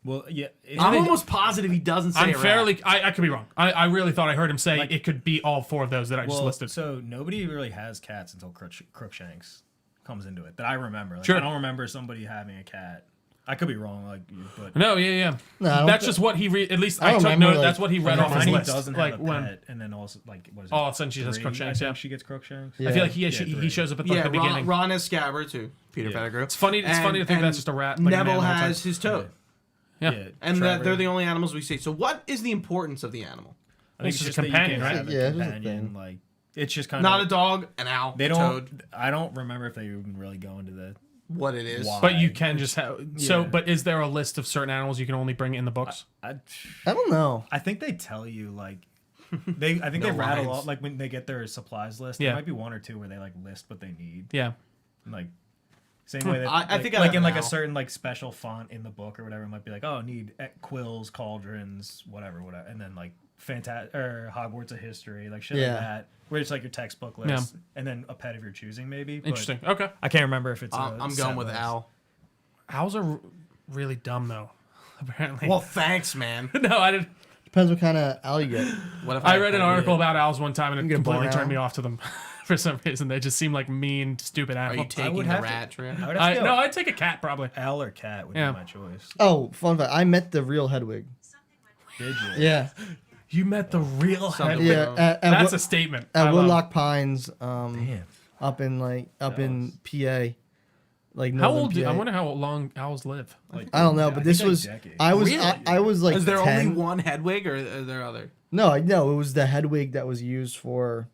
Well, yeah. I'm almost positive he doesn't say I'm a rat. fairly. I could be wrong. I really thought I heard him say it could be all four of those that I just listed. So nobody really has cats until Crookshanks comes into it that I remember. Like, Sure. I don't remember somebody having a cat. I could be wrong, like, but No, yeah. No, I don't That's thi- just what he read. At least I I don't took remember, note. like, That's what he read off his Hermione list. doesn't Like have a when pet, and then also like what is it? all of a sudden she says 3, Crookshanks. I Yeah. think she gets Crookshanks. Yeah. I feel like he Yeah, three. shows up at like Yeah, the beginning. Ron has Scabbard too. Peter Pettigrew. It's funny. It's funny to think that's just a rat. Like a Neville man has his toad, Yeah. and Trevor. they're the only animals we see. So what is the importance of the animal? I think It's just that a you companion, can right? have a Yeah, it's just a companion, thing. like it's just kind Not a of dog, an owl, They a don't. toad. I don't remember if they even really go into the. What it is? Why? But you can just have. So, Yeah. but is there a list of certain animals you can only bring in the books? I don't know. I think they tell you like. I think No they rattle lines. off like when they get their supplies list. Yeah. There might be one or two where they like list what they need. Yeah. Like same way that I think I like have in like now. a certain like special font in the book or whatever, it might be like, oh, need quills, cauldrons, whatever, and then like or Hogwarts of history, like shit Yeah. like that, where it's like your textbook list, and then a pet of your choosing, maybe. But Interesting. Okay. I can't remember if it's. I'm going with owl. Owls are really dumb though. Apparently. Well, thanks, man. no, I didn't. Depends what kind of owl you get. What if I read an article about owls one time and it get a completely barn turned owl? me off to them for some reason. They just seem like mean, stupid Are you animals. taking would the have to- rat trail? I would have to go No, I'd take a cat probably. owl or cat would Yeah. be my choice. Oh, fun fact. I met the real Hedwig. Did you? Yeah. You met the real Something. Hedwig. Yeah. At That's a statement. I at love Woodlock Pines, Damn. up in PA, like How northern old? PA. I wonder how long owls live. Like, I don't know, but I this think, like, was decades. I was Really? I was like Is there 10. only one Hedwig, or are there other? No, it was the Hedwig that was used for.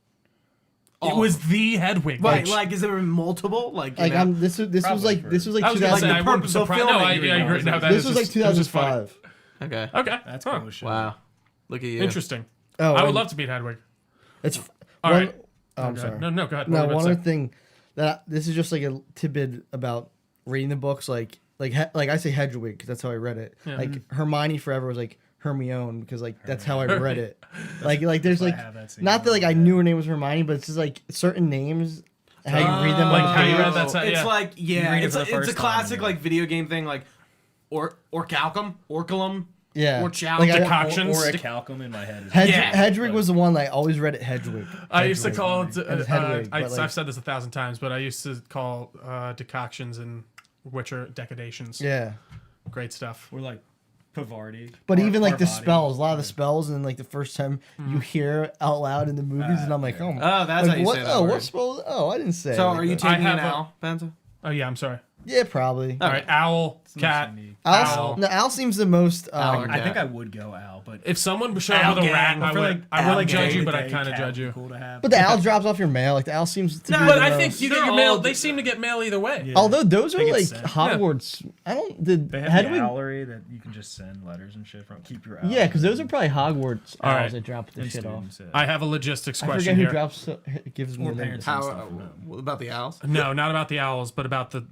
It was the Hedwig. Right, which- like is there multiple? Like, you Like know? this was Probably like this was like I was gonna 2000. say I the wouldn't purpose be of surprised. No, I filming, agree. No, that this is was like just- it was just funny. 2005. Okay. Okay, That's huh. cool shit. Wow. Look at you. Interesting. Oh, I would and love to meet Hedwig. It's All one, right. Oh, I'm Go ahead. sorry. No, go ahead. No, What were you one about other to say? thing that this is just like a tidbit about reading the books. Like I say Hedwig because that's how I read it. Yeah. Like Hermione forever was like Hermione because like that's how I read it. Like there's I like have that scene. not that like I knew her name was Hermione, but it's just like certain names how you read them Like on how the you page. read that side, It's yeah. like read it it's for a, the it's a first time classic and you're like video game thing, like orcalcum, orculum, Yeah. orchow. Like, Decoctions. Or a calcum in my head. Yeah. Hedwig was the one that I always read it Hedwig. I used to Hedwig. call it. And it's Hedwig, but, like- I've said this 1,000 times, but I used to call decoctions and Witcher decadations. Yeah. Great stuff. We're like Pavardi. But Or- even like the Parvati. spells, a lot of the spells, and like the first time you hear it out loud in the movies, and I'm like, yeah. oh, Oh, that's like, how you what? say that Oh, word. what spell? Oh, I didn't say. it So like are you that. taking an have a- owl, Penza? Oh yeah, I'm sorry. Yeah, probably. All right, owl, It's cat. nice and neat. Owl. No, Owl seems the most. Owl or I think Yeah. I would go owl, but If someone showed Owl up with a rat, gang. I feel would. like I would owl judge gang you, but I day kind of cat judge would be you. Cool to have. But the owl drops off your mail. Like the owl seems to be. But the I most- think you get They're your mail. all- They seem to get mail either way. Yeah. Although those are They get like sent. Hogwarts. I don't. Did They have Hedwig? the owlery that you can just send letters and shit from. Keep your owl. Yeah, because those are probably Hogwarts All owls right. that drop the and shit off. students, yeah. I have a logistics I question forget who here. drops gives me Or the parents. number. How stuff, no. what about the owls? No, not about the owls, but about the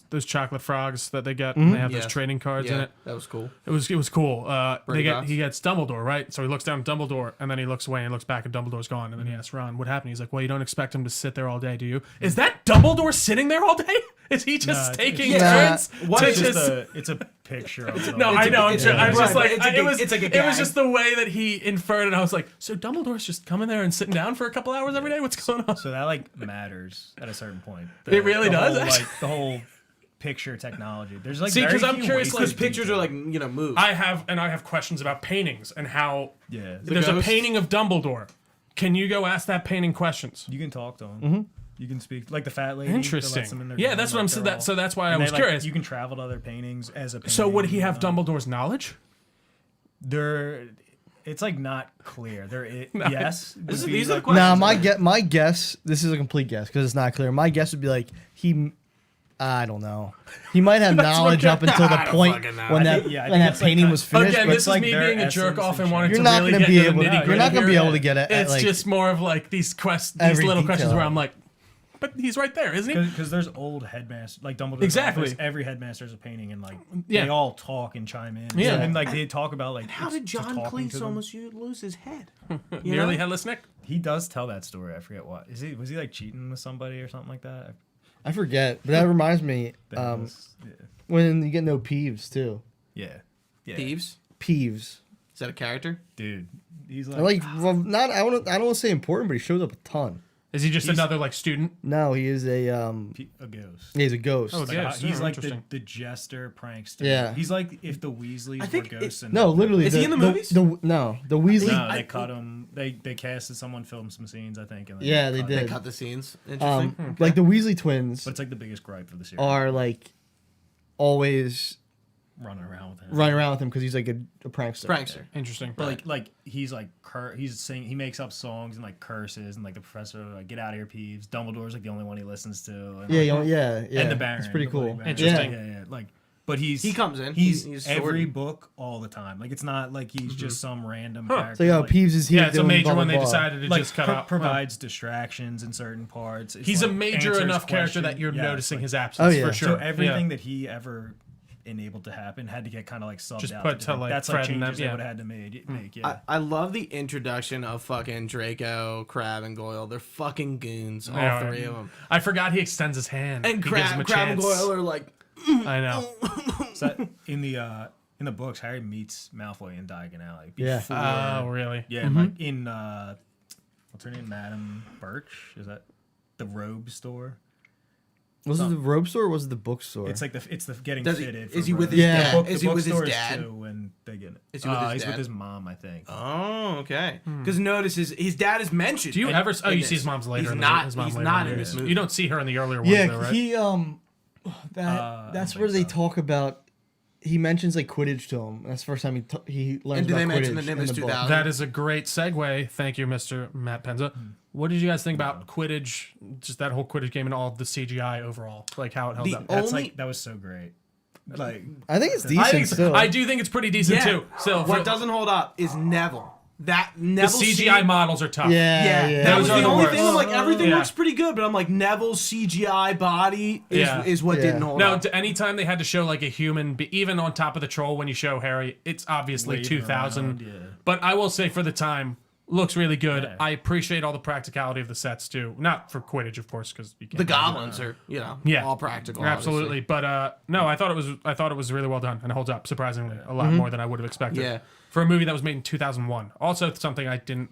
those chocolate frogs that they get. And they have Yes. those trading cards in Yeah, it. that was cool. It was cool. Bertie He gets Dumbledore, right? So he looks down at Dumbledore and then he looks away and looks back and Dumbledore's gone. And then he asks Ron, "What happened?" He's like, "Well, you don't expect him to sit there all day, do you?" Is that Dumbledore sitting there all day? Is he just it's- taking it's- turns What to is just? It's a picture of the No, I know. I'm it's sure. a- I was just right, like, it's a it gag- was. it's like a It was gag. just the way that he inferred it. I was like, so Dumbledore's just coming there and sitting down for a couple hours every day. What's going on? So that like matters at a certain point. It really the does, Whole, actually. like the whole picture technology. There's like See, very 'cause I'm few curious, wasted Because pictures detail. are like moves. I have questions about paintings and how yeah. there's a ghost? painting of Dumbledore. Can you go ask that painting questions? You can talk to them. You can speak like the fat lady. that lets Interesting. them in their Yeah, room, that's what like, I'm they're saying. all- So that's why I and was they, like, curious. You can travel to other paintings as a. Painting, So would he have you know? Dumbledore's knowledge? They're. It's like not clear. Yes. These would be, are the like, questions. Nah, my guess. This is a complete guess because it's not clear. My guess would be like he. I don't know. He might have knowledge up until the I don't point fucking know. when I that think- yeah, I when think that it's like painting that. was finished. Again, but this is like me their being a jerk essence off and and wanting shit. to You're not really gonna get be into the able to- nitty-gritty you're not gonna be here. able to get it at, It's like, just more of like these these every little questions detail. where I'm like, but he's right there, isn't he? Because there's old headmasters, like Dumbledore's Exactly. office, every headmaster is a painting, and like Yeah. they all talk and chime in. Yeah. and like they talk about like How did just John talking to Cleese them. almost lose his head? Nearly headless Nick. He does tell that story. I forget what is he was he like cheating with somebody or something like that. I forget, but that reminds me. That was- When you get no peeves too. yeah, yeah, Peeves? Peeves. Is that a character? dude. He's I like well, not. I don't want to say important, but he shows up a ton. Is he just another like student? No, he is a a ghost. He's a ghost. Oh, Like, yeah. he's like interesting. the jester prankster. Yeah. He's like if the Weasleys I think were ghosts. No, literally. Is he in the movies? No, the Weasley. No, they cut him. They casted someone, filmed some scenes, I think. And then Yeah, they cut did. him. They cut the scenes. Interesting. Like the Weasley twins But it's like the biggest gripe of the series. are like always running around with him. running around with him because he's like a prankster. Prankster. Interesting. But like he's like he's singing. He makes up songs and like curses and like the professor like get out of here, Peeves. Dumbledore's like the only one he listens to. And, Yeah, like, yeah. And the Baron. It's pretty the Bloody cool. Baron. Interesting. Yeah. Like, but He comes in. He's, He's every sorted. book all the time. Like it's not like he's just some random Huh. character. It's like, oh, like, Peeves is here. Yeah, it's a doing major blah, blah, one they blah. decided to like just cut out. provides distractions in certain parts. It's He's a like major answers enough character that questions. you're Yes, noticing like- his absence Oh, yeah. for sure. So everything Yeah. that he ever enabled to happen had to get kind of like subbed Just out. put to, different- like, that's Fred like and changes them, yeah. they would have had to make. Yeah. I love the introduction of fucking Draco, Crab, and Goyle. They're fucking goons, all They are. three of them. I forgot he extends his hand. And He gives him a Crab and chance. Goyle are like, I know. So that- in the books, Harry meets Malfoy in Diagon Alley. Yeah. Before, Oh, really? Yeah, and like in what's her name? Madam Birch? Is that the robe store? Was it the robe store or was it the bookstore? It's the getting Does he- fitted. is for he with robes. his Yeah. dad? The Is he with his bookstore is dad? too when they get it. Is he with his He's dad? with his mom, I think. Oh, okay. Because notice his dad is mentioned. Do you in- ever? Oh, in you this. see his mom's later. He's in not. His mom He's later not in in the this movie. movie. You don't see her in the earlier ones, yeah, though, right? he that's where they talk about. He mentions like Quidditch to him. That's the first time he learns And do about they Quidditch mention the in Nimbus the book. 2000? That is a great segue. Thank you, Mr. Matt Penza. What did you guys think about Quidditch? Just that whole Quidditch game and all of the CGI overall, like how it held The up. That was so great. Like I think it's decent I think still. I do think it's pretty decent too. So what doesn't hold up is Neville. That the Neville CGI models are tough. yeah. That was Those are the the only worst. thing. I'm like, everything Yeah. looks pretty good, but I'm like, Neville's CGI body is what Yeah. didn't hold No, up. anytime they had to show like a human, even on top of the troll, when you show Harry, it's obviously Waving 2000. around, yeah. But I will say for the time, looks really good. Yeah. I appreciate all the practicality of the sets too. Not for Quidditch, of course, because you can't. The goblins are, Yeah. all practical. Absolutely, but no, I thought it was really well done, and it holds up surprisingly a lot more than I would have expected. Yeah. For a movie that was made in 2001, also something I didn't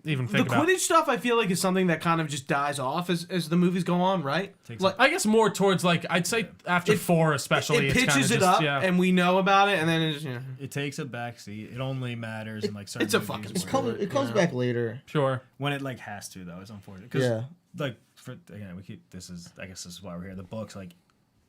even The think about. Quidditch stuff, I feel like, is something that kind of just dies off as the movies go on, right? Like, I guess more towards like I'd say after 4 especially. it it's pitches kinda it just, up, yeah. and we know about it, and then it's It takes a backseat. It only matters in like certain it's a movies fucking where- It comes back later. Sure. when it like has to though. It's unfortunate because Yeah. like we keep I guess this is why we're here. The books like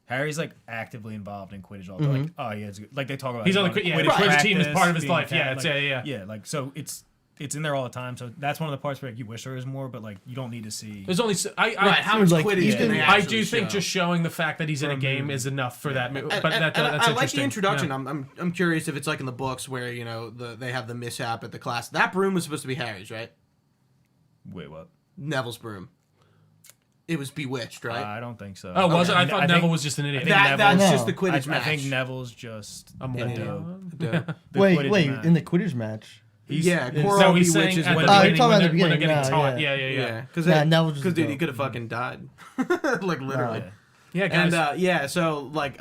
Harry's like actively involved in Quidditch all the time. Like, oh yeah, it's good. Like they talk about He's him on the going Quidditch team is practice, part of his being life. Yeah, captain, it's like, yeah. Like so it's in there all the time. So that's one of the parts where like, you wish there was more, but like you don't need to see. There's only right. How much like, Quidditch can they I actually do think show? just showing the fact that he's in a game is enough for that movie. But that's I like the interesting. introduction. Yeah. I'm curious if it's like in the books where they have the mishap at the class. That broom was supposed to be Harry's, right? Wait, what? Neville's broom. It was bewitched, right? I don't think so. Oh, was it? I think- thought think- Neville was just an idiot. think that's No. just the I, Quidditch match. I think Neville's just I'm a with dope. you. Dope. The Wait, Quidditch in the match. Quidditch match. Yeah, So Quirrell he's saying bewitches at the when you're beginning talking when about the they're getting beginning, taught. yeah. Yeah. because Neville just dude, he dope. could have fucking died, like literally. Yeah, guys. And so like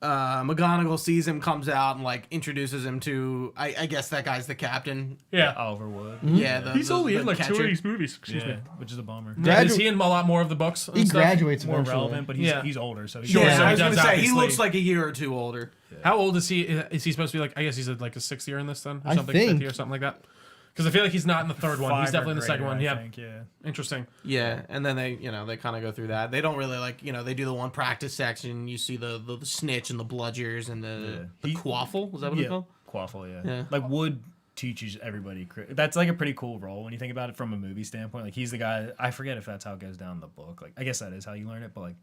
McGonagall sees him, comes out, and like introduces him to I guess that guy's the captain. yeah. Oliver Wood. Yeah, He's only in like 2 catcher. of these movies. Excuse Yeah, me. which is a bummer. Yeah, is he in a lot more of the books? and He stuff? graduates More eventually. relevant, but he's older, so he's Sure, Yeah, so I he was gonna does, say he obviously. looks like a year or two older. How old is he? Is he supposed to be like? I guess he's like a 6th year in this then, or I something, think. 5th year, or something like that. Because I feel like he's not in the third one. He's definitely in the second one. Yeah, yeah. interesting. Yeah, and then they kind of go through that. They don't really they do the one practice section. You see the snitch and the bludgers and the quaffle. Is that what it's called? Quaffle, yeah. Yeah. Like Wood teaches everybody. That's like a pretty cool role when you think about it from a movie standpoint. Like he's the guy. I forget if that's how it goes down in the book. Like I guess that is how you learn it, but like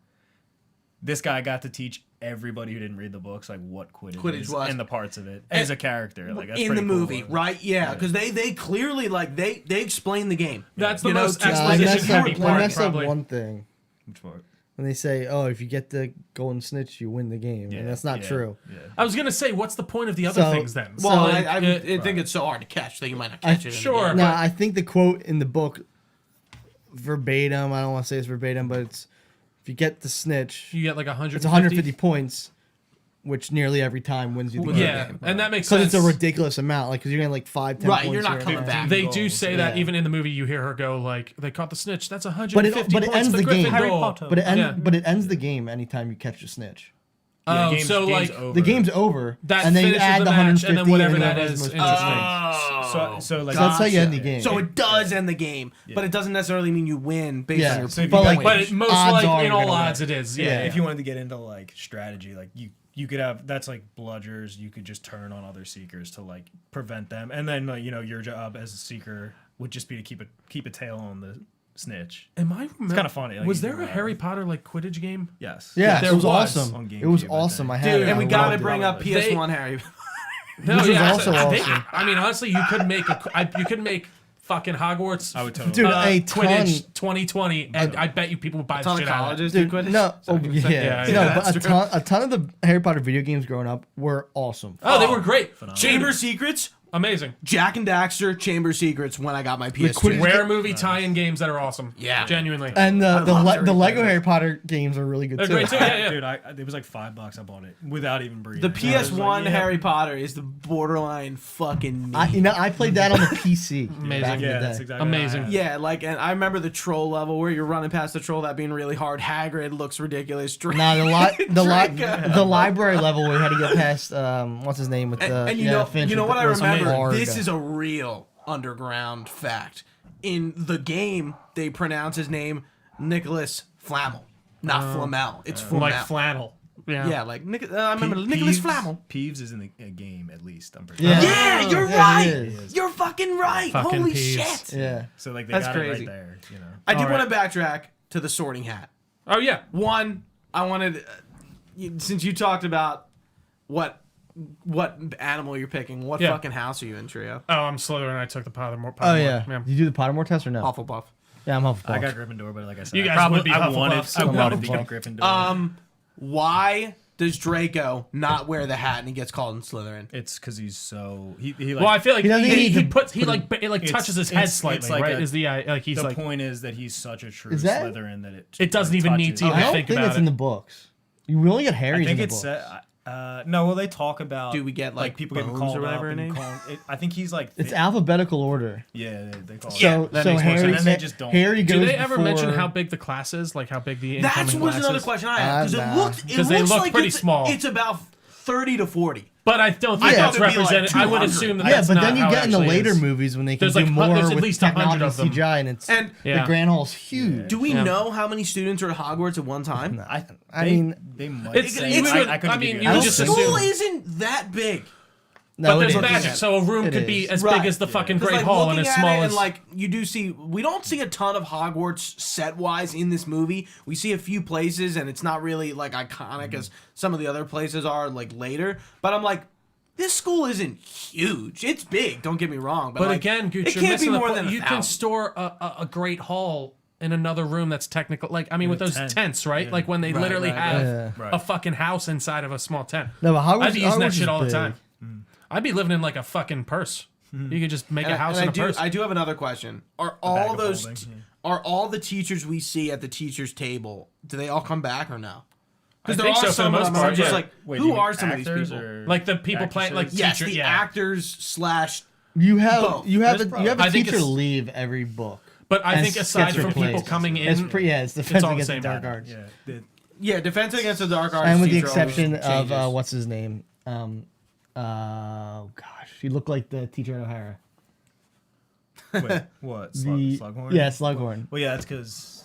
this guy got to teach everybody who didn't read the books like what Quidditch is was. and the parts of it as a character. Like that's in the pretty cool. movie, right? Yeah, because they clearly they explain the game. That's the You know, most just- I exposition messed up, heavy I part, messed up probably. one thing. Which part? When they say, "Oh, if you get the golden snitch, you win the game," and that's not true. Yeah. I was gonna say, what's the point of the other So- things then? Well, So, I think it's so hard to catch that you might not catch it. in the sure. game. No, but- I think the quote in the book, verbatim. I don't want to say it's verbatim, but it's if you get the snitch, you get like 150. it's 150 points, which nearly every time wins you the game. Yeah, and that makes Because sense. it's a ridiculous amount, like because you're getting like 5-10 Right, points. you're not here. coming Yeah. back. They do say that Yeah. even in the movie, you hear her go like, "They caught the snitch. That's 150 But it points ends for the game. Gryffindor." Harry Potter. Yeah. But it ends the game anytime you catch the snitch. Oh, game's so like over. The game's over, that and then you finishes add the the match, 150, and then whatever that whoever's is. most Interesting. So like So that's how you end the Gotcha. game. So it does end the game, but it doesn't necessarily mean you win based Yeah. on your So if you But, got, like, But it, most Odds like are in you're all gonna odds, win. it is. Yeah. Yeah. if you wanted to get into like strategy, like you could have that's like bludgers. You could just turn on other seekers to like prevent them, and then your job as a seeker would just be to keep a tail on the snitch. Am I? It's kind of funny. Like, Was you there think a about Harry it. Potter like Quidditch game? Yes. Yeah, There it was was awesome. on It was GameCube, I awesome. I think. had Dude, it. and we I got to loved it. bring up They- PS1 Harry. No, Which was also they- awesome. I mean, honestly, you could make you could make fucking Hogwarts. I would totally. Dude, a ton. Quidditch 2020, and I bet you people would buy the ton of shit out of it. colleges do Dude, Quidditch. no, Yeah, no, yeah, but a ton of the Harry Potter video games growing up were awesome. Oh, they were great. Chamber Secrets. Amazing. Jack and Daxter, Chamber of Secrets when I got my PS2. Rare movie tie-in games that are awesome. Yeah. Genuinely. And love the to Lego replay Harry Potter games are really good They're too. great too. Yeah. Dude, it was like $5. I bought it without even breathing. The I was PS1 like, yeah. Harry Potter is the borderline fucking me. I played that on the PC. Amazing. Back in the Yeah, day. that's exactly Amazing. what I had. Yeah, like, and I remember the troll level where you're running past the troll, that being really hard. Hagrid looks ridiculous. Nah, Draco. the library level we had to get past. What's his name with the And Finch you know with what I the- was remember? hard. This is a real underground fact. In the game, they pronounce his name Nicholas Flamel, not Flamel. It's Flamel. Like flannel. Yeah. Yeah, like I remember Nicholas Flamel. Peeves is in the game at least. I'm pretty Yeah. sure. Yeah, you're Yeah, right. he is. You're fucking right. Fucking Holy Peeves. shit. Yeah. So like they That's got crazy. it right there. You know. I did All want to backtrack to the Sorting Hat. Oh yeah. One, I wanted, since you talked about what animal you're picking, what Yeah. fucking house are you in, Trio? Oh, I'm Slytherin. I took the Pottermore. Oh yeah. Did you do the Pottermore test or no? Hufflepuff. Yeah, I'm Hufflepuff. I got Gryffindor, but like I said, You guys I probably, would be I Hufflepuff, wanted, so I wanted to Hufflepuff. go Gryffindor. Why does Draco not wear the hat and he gets called in Slytherin? It's because he's so he like. Well, I feel like He doesn't need he to puts he put like it like it's- touches his head it's slightly, like right? a- Is the like he's the like point is that he's such a true Is that- Slytherin that It doesn't even need to touches- even I don't think think about it's it. in the books. You only get I Harry's in think the it's books. no. Well, they talk about. Do we get, like, people getting Bones called or whatever up her and name? I think he's like. It's alphabetical order. Yeah, they call it. So that so makes more Harry, sense. And then they just don't- Harry goes. Do they ever mention before- how big the class is? Like how big the incoming That was class another is? question I had because Nah. it looks 'Cause they look like pretty it's, small. It's about 30 to 40. But I don't think I that's thought it'd be like represented. I would 200. assume that Yeah, that's but not then you how it get in the actually later is. movies when they can There's do like more there's at with least 100 technology of them. CGI, and it's And Yeah. the Grand Hall's huge. do we Yeah. know how many students are at Hogwarts at one time? I mean, they might. It's- say- you would- I couldn't I mean, give you The would an just answer. school assume. isn't that big. no, But it there's is. magic, so a room It could be is. as Right. big as the fucking 'Cause, Great like, Hall and looking as at small it, as and like you do see, we don't see a ton of Hogwarts set wise in this movie. We see a few places, and it's not really like iconic as some of the other places are like later. But I'm like, this school isn't huge. It's big. Don't get me wrong. But like, again, Gooch, it you're can't missing be the more point. than You 1,000. can store a Great Hall in another room that's technical. Like I mean, with those tent. tents, right? Yeah. Like when they Right, literally right, have right. Right. a fucking house inside of a small tent. No, but Hogwarts, I'd be using that Hogwarts shit is all the big. time. I'd be living in like a fucking purse. You could just make a house in a purse. I do have another question. Are bag all of those holding, are all the teachers we see at the teachers' table? Do they all come back or no? I Because there think are so for the some of most them. I'm part, just yeah. like, Wait, do who you mean are some of these actors people? or Like the people playing, like actresses? Yes, teacher, the yeah. actors / You have Both. you have There's a, you have a I think teacher it's- leave every book. But I and think aside gets from people replaced. coming in, It's it's defense all the against the same dark pattern. arts. Yeah. the- Yeah, Defense Against the Dark Arts. And with the teacher always exception of changes. what's his name? Gosh, he looked like the teacher at O'Hara. Wait, what? The Slughorn? yeah, Slughorn. Well, yeah, that's because.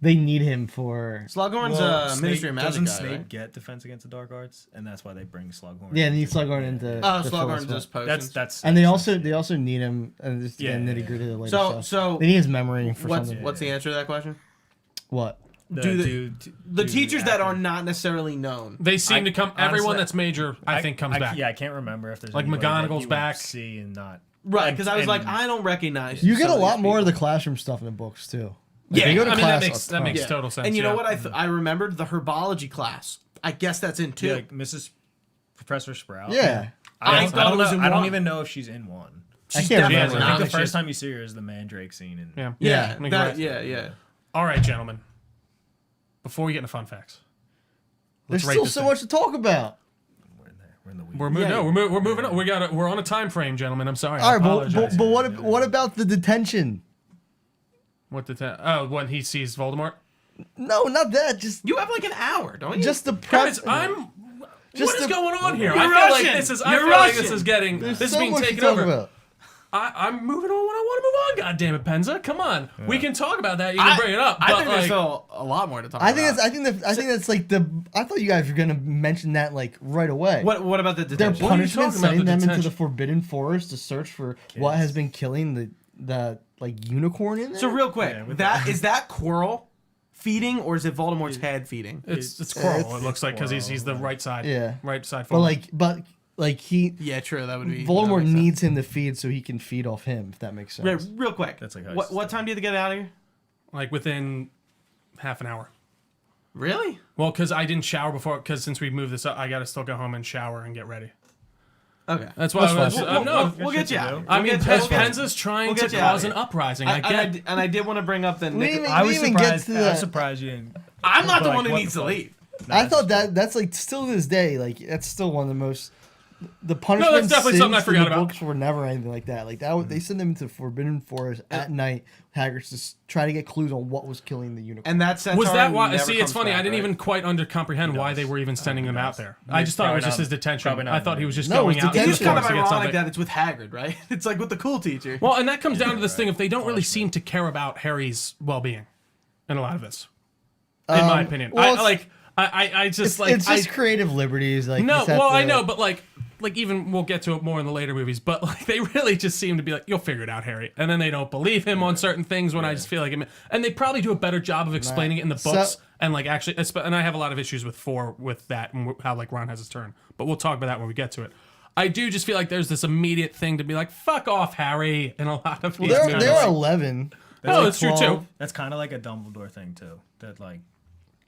They need him for Slughorn's Ministry of Magic doesn't guy, Snape right? get Defense Against the Dark Arts, and that's why they bring Slughorn. yeah. They need Slughorn into Oh, the Slughorn Phyllis just one. potions. That's And they also need him and just Yeah, nitty yeah, gritty later. So stuff. so they need his memory for what's something. what's the answer to that question? What? The teachers that are not necessarily known. they seem to come. Everyone honestly, that's major, I think, comes back. Yeah, I can't remember if there's Like anybody that McGonagall's you would back. See and not. Right, because I was and- like, I don't recognize. You get a some lot these more of the people. classroom stuff in the books too. Yeah, they go to I mean, that class makes a ton. makes total sense. And you yeah. know what? I remembered the herbology class. I guess that's in two. Yeah, like Mrs. Professor Sprout. Yeah. I thought it was in I don't one. even know if she's in one. I She's can't definitely remember. I not. think the She first is. time you see her is the Mandrake scene. And Yeah. Yeah, I think that, you're right. yeah. All right, gentlemen. Before we get into fun facts, There's rate still this so thing. much to talk about. we're in there. We're in the weeds. we're moving. Yeah. No, we're moving on. We're on a time frame, gentlemen. I'm sorry. All I right, apologize. but what about the detention? What the when he sees Voldemort? No, not that. Just You have like an hour, don't you? just the prep. Guys, Just what is the- going on here? You're I feel like Russian. this is. I You're feel like this Russian. is getting. There's This is so being much to taken talk over. about. I'm moving on when I want to move on. God damn it, Penza! Come on, we can talk about that. You can bring it up. I but think like, there's still a lot more to talk I about. think that's like the. I thought you guys were gonna mention that like right away. What about the Their detention? What are you punishment, talking about, sending the them into detention? the Forbidden Forest to search for what has been killing the like unicorn in there. So real quick, Yeah, with that is that Quirrell feeding or is it Voldemort's head feeding? it's It's- Quirrell. It looks like because he's the right side. Yeah. right side. but forward. like he Yeah, true. That would be Voldemort that makes needs him to feed so he can feed off him. If that makes sense. sense. Yeah, real quick. That's like how what it's what time do you have to get out of here? like within half an hour. Really? Well, because I didn't shower before. Because since we moved this up, I got to still go home and shower and get ready. Okay. That's why That's I was. fine. No, We'll get you out. I mean, We'll get you out. Penza's trying We'll to get you out cause of an here. uprising. I get. And I did want to bring up the. I was even get surprised. to I was that. surprised you didn't. I'm not the Like, one who what needs the to fuck? leave. I thought that's like still to this day, like that's still one of the most. The punishment definitely something I sins in forgot the about. books were never anything like that. Like that, they sent them into Forbidden Forest at night. Hagrid's just trying to get clues on what was killing the unicorn. And that centaur Was that why? never See, it's comes funny. back, I didn't right? even quite comprehend why they were even sending them out there. I just thought it was Probably just not- his detention. probably not I thought he was just No, going it's out. It's to just the kind of forest to get ironic something. that it's with Hagrid, right? It's like with the cool teacher. Well, and that comes down to this thing: if they don't really seem to care about Harry's well-being in a lot of this, in my opinion, well, I just like it's just creative liberties. Like no, just have well, I to- know, but like even we'll get to it more in the later movies, but like they really just seem to be like, you'll figure it out, Harry, and then they don't believe him on certain things when I just feel like him, and they probably do a better job of explaining it in the books and like actually, and I have a lot of issues with 4 with that and how like Ron has his turn, but we'll talk about that when we get to it. I do just feel like there's this immediate thing to be like, fuck off, Harry, in a lot of these They movies. were 11. No, it's true 12. too. That's kind of like a Dumbledore thing too. That like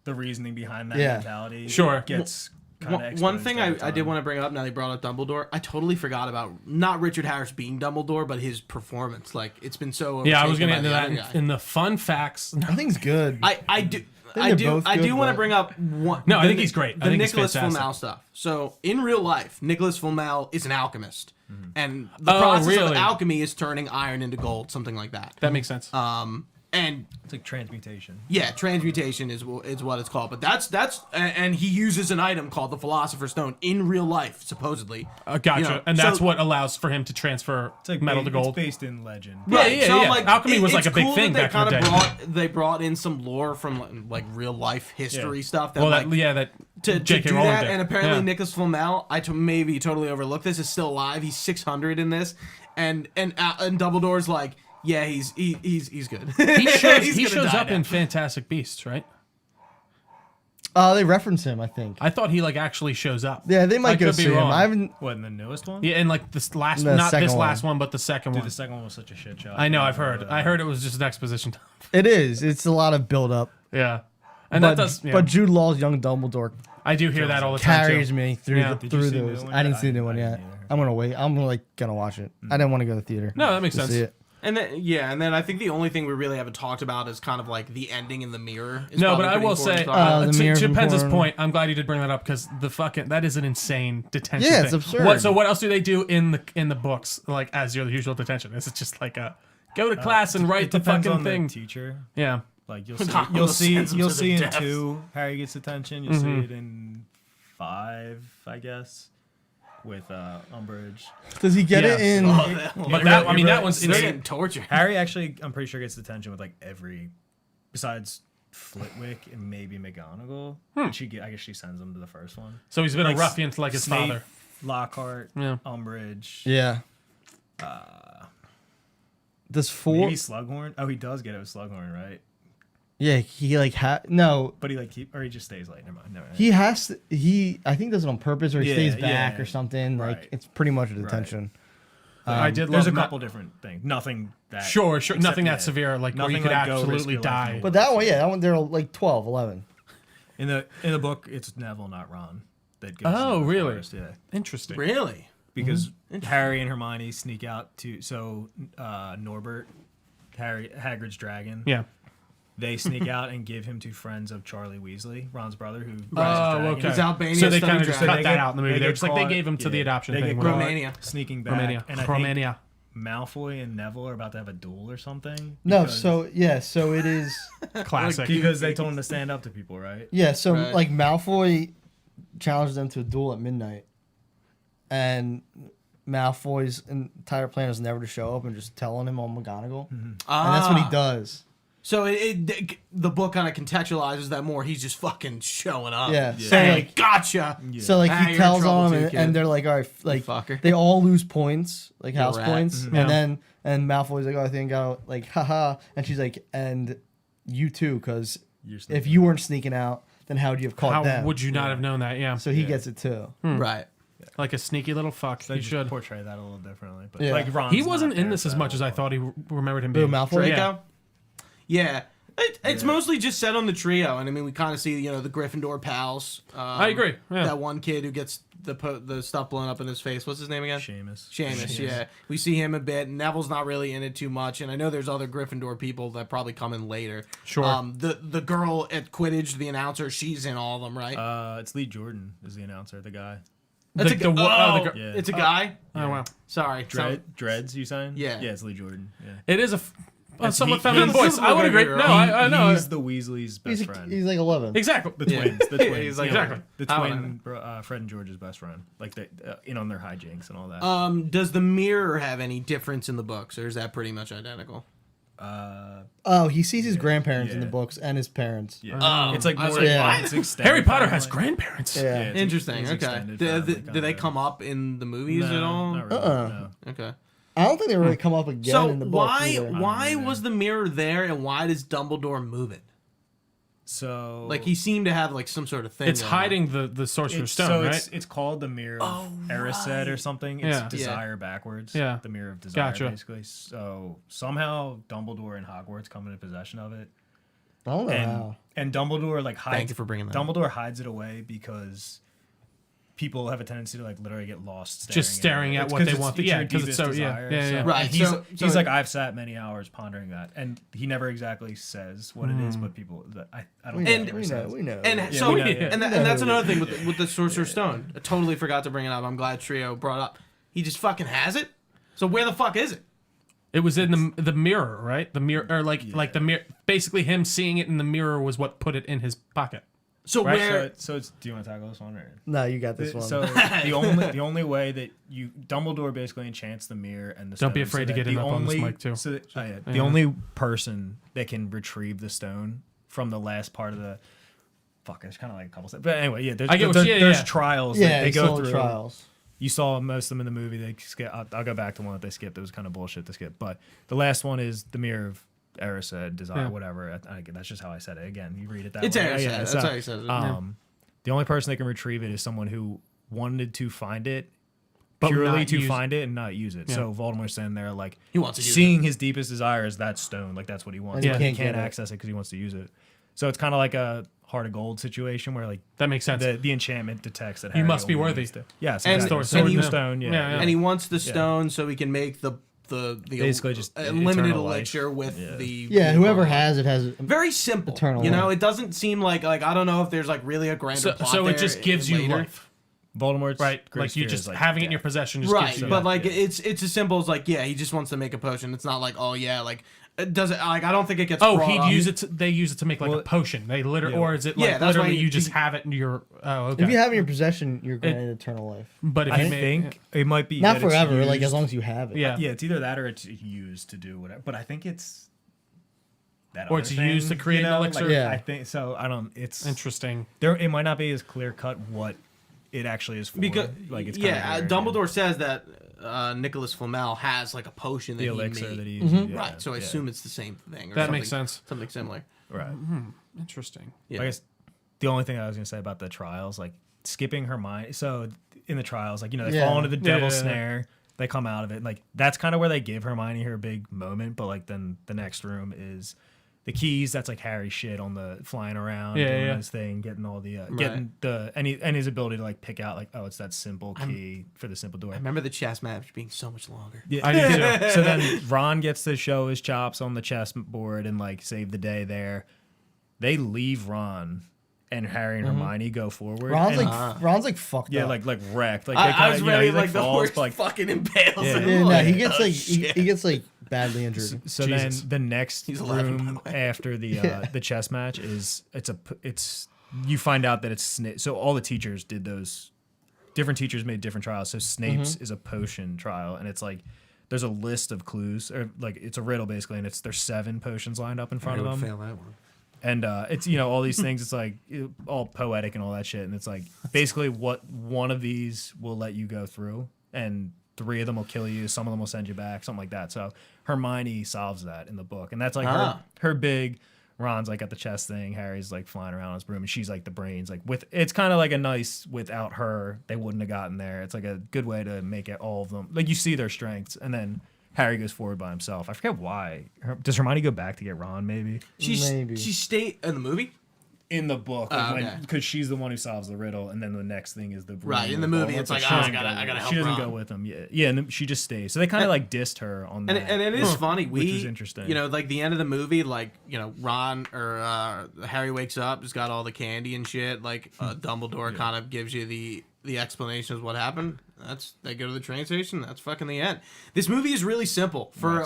the reasoning behind that Yeah. mentality. Sure. Gets kind of One thing I did want to bring up now they brought up Dumbledore. I totally forgot about not Richard Harris being Dumbledore, but his performance. Like it's been so. Yeah, I was overtaken gonna by get into the that other in guy. the fun facts. I think it's good. I do. they're I do. both I good, do want to but- bring up one. No, I think he's great. I The think he's Nicholas fantastic. Flamel stuff. So in real life, Nicholas Flamel is an alchemist, and the Oh, process really? of alchemy is turning iron into gold, something like that. That makes sense. And It's like transmutation. yeah, transmutation is what it's called. But that's and he uses an item called the Philosopher's Stone in real life, supposedly. Gotcha. you know, And that's so- what allows for him to transfer It's like metal to gold. It's based in legend. Yeah, yeah. Alchemy was like it's a big cool thing that back in the kinda day. They brought in some lore from like real life history stuff. That, Well, like, that to J.K. do Rowling that, did. and apparently Yeah. Nicholas Flamel, maybe totally overlooked this, is still alive. He's 600 in this, and Dumbledore's like, yeah, he's good. He shows, He's he gonna shows die up now. in Fantastic Beasts, right? They reference him, I think. I thought he like actually shows up. Yeah, they might I go could be see him. wrong. I haven't. What, in the newest one? Yeah, and like this last, The not second this one. last one, but the second Dude, one. the second one was such a shit show. I know, I've heard. I heard it was just an exposition. It is. It's a lot of build up. Yeah, and But, that does. Yeah. but Jude Law's young Dumbledore I do hear that all the time. carries too. me through Yeah. Did you through see the those. new one I yet? didn't see the I new one didn't yet. either. I'm gonna wait. I'm like gonna watch it. I didn't want to go to the theater. No, that makes to sense. see it. And then I think the only thing we really haven't talked about is kind of like the ending in the mirror. Is No, probably but I pretty will important say, to talk about. the mirror's to Penza's important. point, I'm glad you did bring that up because that is an insane detention. Yeah, thing. it's absurd. So what else do they do in the books like as your usual detention? Is it just like a go to class and write It the depends fucking on thing? the teacher. Yeah. Like you'll Dumbledore sends him to see their in deaths. 2 Harry gets attention. You'll see it in 5, I guess, with Umbridge. Does he get it Yeah. in? But that, I mean, that one's They're insane. getting tortured. Harry actually, I'm pretty sure gets detention with like every, besides Flitwick and maybe McGonagall. I guess she sends him to the first one. So he's been Like a ruffian to like his Snape, father. Lockhart, Yeah. Umbridge. Yeah. Does 4? Maybe Slughorn. Oh, he does get it with Slughorn, right? Yeah, he like no. But he like or he just stays late. Never mind. He has to, he I think does it on purpose or he Yeah, stays back yeah. or something. Like Right. it's pretty much a detention. I did There's love a couple different things. Nothing that. Sure. except, Nothing that yeah, severe, like where nothing you could like go risk absolutely your life die. in But that one, yeah, that one they're like 12, 11. In the book, it's Neville, not Ron. That goes Oh, into the really? forest, yeah. Interesting. Really? Because Harry and Hermione sneak out to Norbert, Hagrid's dragon. Yeah. They sneak out and give him to friends of Charlie Weasley, Ron's brother, who Oh, okay. He's Albania So they study kind of just dragon. cut that out in the movie. They're just like they caught- gave him to the yeah, adoption they thing. get whatever. caught Romania. sneaking back. Romania. And I think Romania. Malfoy and Neville are about to have a duel or something. No, because- so yeah, so it is. Classic. because they told him to stand up to people, right? Yeah, so Right. like Malfoy challenged them to a duel at midnight, and Malfoy's entire plan is never to show up and just telling him on McGonagall, and that's what he does. So the book kind of contextualizes that more. He's just fucking showing up. Yeah. So So hey, like, gotcha. so like Ah, he you're in tells trouble on too, them, kid. and they're like, all right, like fucker. they all lose points, like house rat. points, Yeah. and Malfoy's like, oh, I think I like, haha, and she's like, and you too, because You're if sneaking you weren't sneaking out, then how would you have caught How them? would you not have known that? Yeah. So he gets it too. Right. Like a sneaky little fuck. They You just should. portray that a little differently. But Yeah. like Ron's He wasn't not in there this for as that much as I whole thought he remembered him Who, being. Malfoy? Draco. Yeah. It's mostly just set on the trio, and I mean we kind of see the Gryffindor pals. I agree. Yeah. That one kid who gets the stuff blown up in his face. What's his name again? Seamus. Yeah. We see him a bit. Neville's not really in it too much, and I know there's other Gryffindor people that probably come in later. Sure. The girl at Quidditch, the announcer, she's in all of them, right? It's Lee Jordan is the announcer, the guy. It's a guy. Yeah. It's a guy. Oh wow. Sorry. Dreads, you saying? Yeah. Yeah, it's Lee Jordan. Yeah. It is a somewhat he- feminine he's- voice. I would agree. No, I know. He's the Weasley's best friend. He's like 11. Exactly. The twins. The twins. He's like, exactly. The I twin, Fred and George's best friend. Like, they, on their hijinks and all that. Does the mirror have any difference in the books, or is that pretty much identical? Oh, he sees his grandparents in the yeah. books and his parents. Yeah. It's like I was more. like, Yeah. It's extended Harry Potter has family. grandparents. Yeah. it's- Interesting. it's Okay. extended Do family they kinda. come up in the movies No, at all? not really, no. Okay. I don't think they really come up again So in the books why either. why was the mirror there, and why does Dumbledore move it? So Like he seemed to have like some sort of thing. It's going on. hiding the Sorcerer's Stone, so right? it's called the Mirror of Erised or something. It's Yeah. desire backwards. Yeah. The Mirror of Desire, Gotcha. basically. So somehow Dumbledore and Hogwarts come into possession of it. I don't know And, how. and Dumbledore like hides. Thank you for bringing that up. Dumbledore hides it away because people have a tendency to like literally get lost Just staring at It's what 'cause they it's want. your Yeah, 'cause it's deepest so- yeah, desire, yeah, yeah. Right, and he's so- like, I've sat many hours pondering that, and he never exactly says what it is, but people that I don't We think know, he ever we know, says. we know. And Yeah, so we know, yeah. and that's another thing with the Sorcerer's Stone. I totally forgot to bring it up. I'm glad Trio brought it up. He just fucking has it. So where the fuck is it? It was in the mirror, right? The mirror, or like the mirror. Basically, him seeing it in the mirror was what put it in his pocket. So Right, where? So it's. Do you want to tackle this one or? No, you got this one. So the only way that Dumbledore basically enchants the mirror and the Don't stone, be afraid to so that get in the up on this only- mic, too. So the only person that can retrieve the stone from the last part of the it's kind of like a couple steps. But anyway, yeah, there's, I get what- there's, yeah, there's yeah. trials yeah, that they he go saw the through. trials. You saw most of them in the movie. They skip. I'll go back to one that they skipped. That was kind of bullshit to skip. But the last one is the Mirror of Erised, Desire, Yeah. whatever. That's just how I said it. Again, you read it that It's way. Erised. Yeah, That's so, how he says it. The only person that can retrieve it is someone who wanted to find it But purely not to use- find it and not use it. Yeah. So Voldemort's standing there like He wants to use seeing his deepest desire is that stone. Like that's what he wants. And he But can't he can't get it. access it because he wants to use it. So it's kind of like a Heart of Gold situation where like That makes sense. the enchantment detects that You Harry must be only worthy. needs to- Yes, And- exactly. and So he- the stone, yeah. Yeah, yeah. And he wants the stone so he can make the Basically just limited eternal life. elixir with Yeah. the Yeah, whoever has it has. very simple. Eternal You know, life. it doesn't seem like I don't know if there's like really a grander plot So it there just gives you later. life, Voldemort's right? Like greatest you fear just is, having it in death. your possession just Right, gives you but life. like it's as simple as like he just wants to make a potion. It's not like it doesn't like I don't think it gets. Oh, brought he'd up. use it. They use it to make like a Well, potion. They literally, yeah. or is it Yeah, like that's why literally you you- just have it in your? Oh, okay. If you have it in your possession, you're granted eternal life. but if I you think it might be Not that it's forever, like used- as long as you have it. yeah, Yeah, it's either that or it's used to do whatever. But I think it's that. Or other it's thing, used to create an elixir? Like, Yeah. I think so. I don't. It's interesting. there. It might not be as clear cut what it actually is for. because like it's yeah, kind of Dumbledore says that Nicholas Flamel has like a potion that the he elixir made. that he uses. Yeah, Right, so I yeah. assume it's the same thing. Or That something, makes sense. Something similar. Right. Interesting. Yeah. I guess the only thing I was gonna say about the trials, like skipping Hermione. So in the trials, like they Yeah. fall into the devil's yeah, yeah. snare. They come out of it. Like that's kind of where they give Hermione her big moment. But like then the next room is the keys. That's like Harry's shit on the flying around, Yeah, doing yeah. his thing, getting all the getting the and his ability to like pick out like it's that simple key for the simple door. I remember the chess match being so much longer. Yeah. I do too. So then Ron gets to show his chops on the chessboard and like save the day there. They leave Ron and Harry and Hermione go forward. Ron's and- like fucked yeah, up. like wrecked. Like they I was kinda, ready he, like the falls, horse but, like fucking impales. Yeah. him. Yeah, no, Like, he gets oh, like shit. he gets like badly injured. So Jesus. then the next He's 11, by room the way. after the chess match is it's you find out that it's Snape. So all the teachers did those. Different teachers made different trials. So Snape's is a potion trial, and it's like there's a list of clues, or like it's a riddle basically, and there's 7 potions lined up in front of would them. fail that one. And it's all these things. It's like all poetic and all that shit. And it's like basically what one of these will let you go through, and 3 of them will kill you. Some of them will send you back, something like that. So Hermione solves that in the book, and that's like her big. Ron's like at the chess thing. Harry's like flying around his broom, and she's like the brains. Like it's kind of like a nice. Without her, they wouldn't have gotten there. It's like a good way to make it all of them. Like you see their strengths, and then Harry goes forward by himself. I forget why. Does Hermione go back to get Ron? Maybe Maybe. She stayed in the movie. in the book, Okay. because she's the one who solves the riddle, and then the next thing is the Right, in the room with movie, Voldemort, it's but like, she oh, I doesn't gotta go help She doesn't Ron. go with him. Yeah, and she just stays. So they kind of like dissed her on that. And it is funny. which was interesting. You know, like the end of the movie, like, you know, Ron or Harry wakes up, has got all the candy and shit. Like Dumbledore kind of gives you the explanation of what happened. They go to the train station. That's fucking the end. This movie is really simple for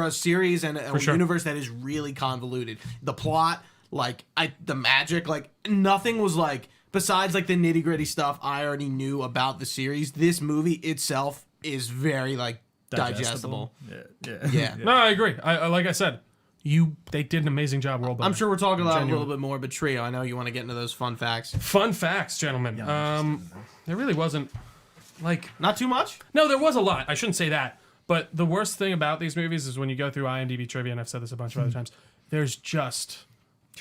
a series and a universe that is really convoluted. The plot, like the magic, like nothing was like, besides like the nitty gritty stuff I already knew about the series. This movie itself is very like digestible. Yeah. No, I agree. I like I said, they did an amazing job world building. I'm sure we're talking about it a little bit more, but Trio, I know you want to get into those fun facts. Fun facts, gentlemen. There really wasn't like Not too much? no, there was a lot. I shouldn't say that. But the worst thing about these movies is when you go through IMDb trivia, and I've said this a bunch of other times, there's just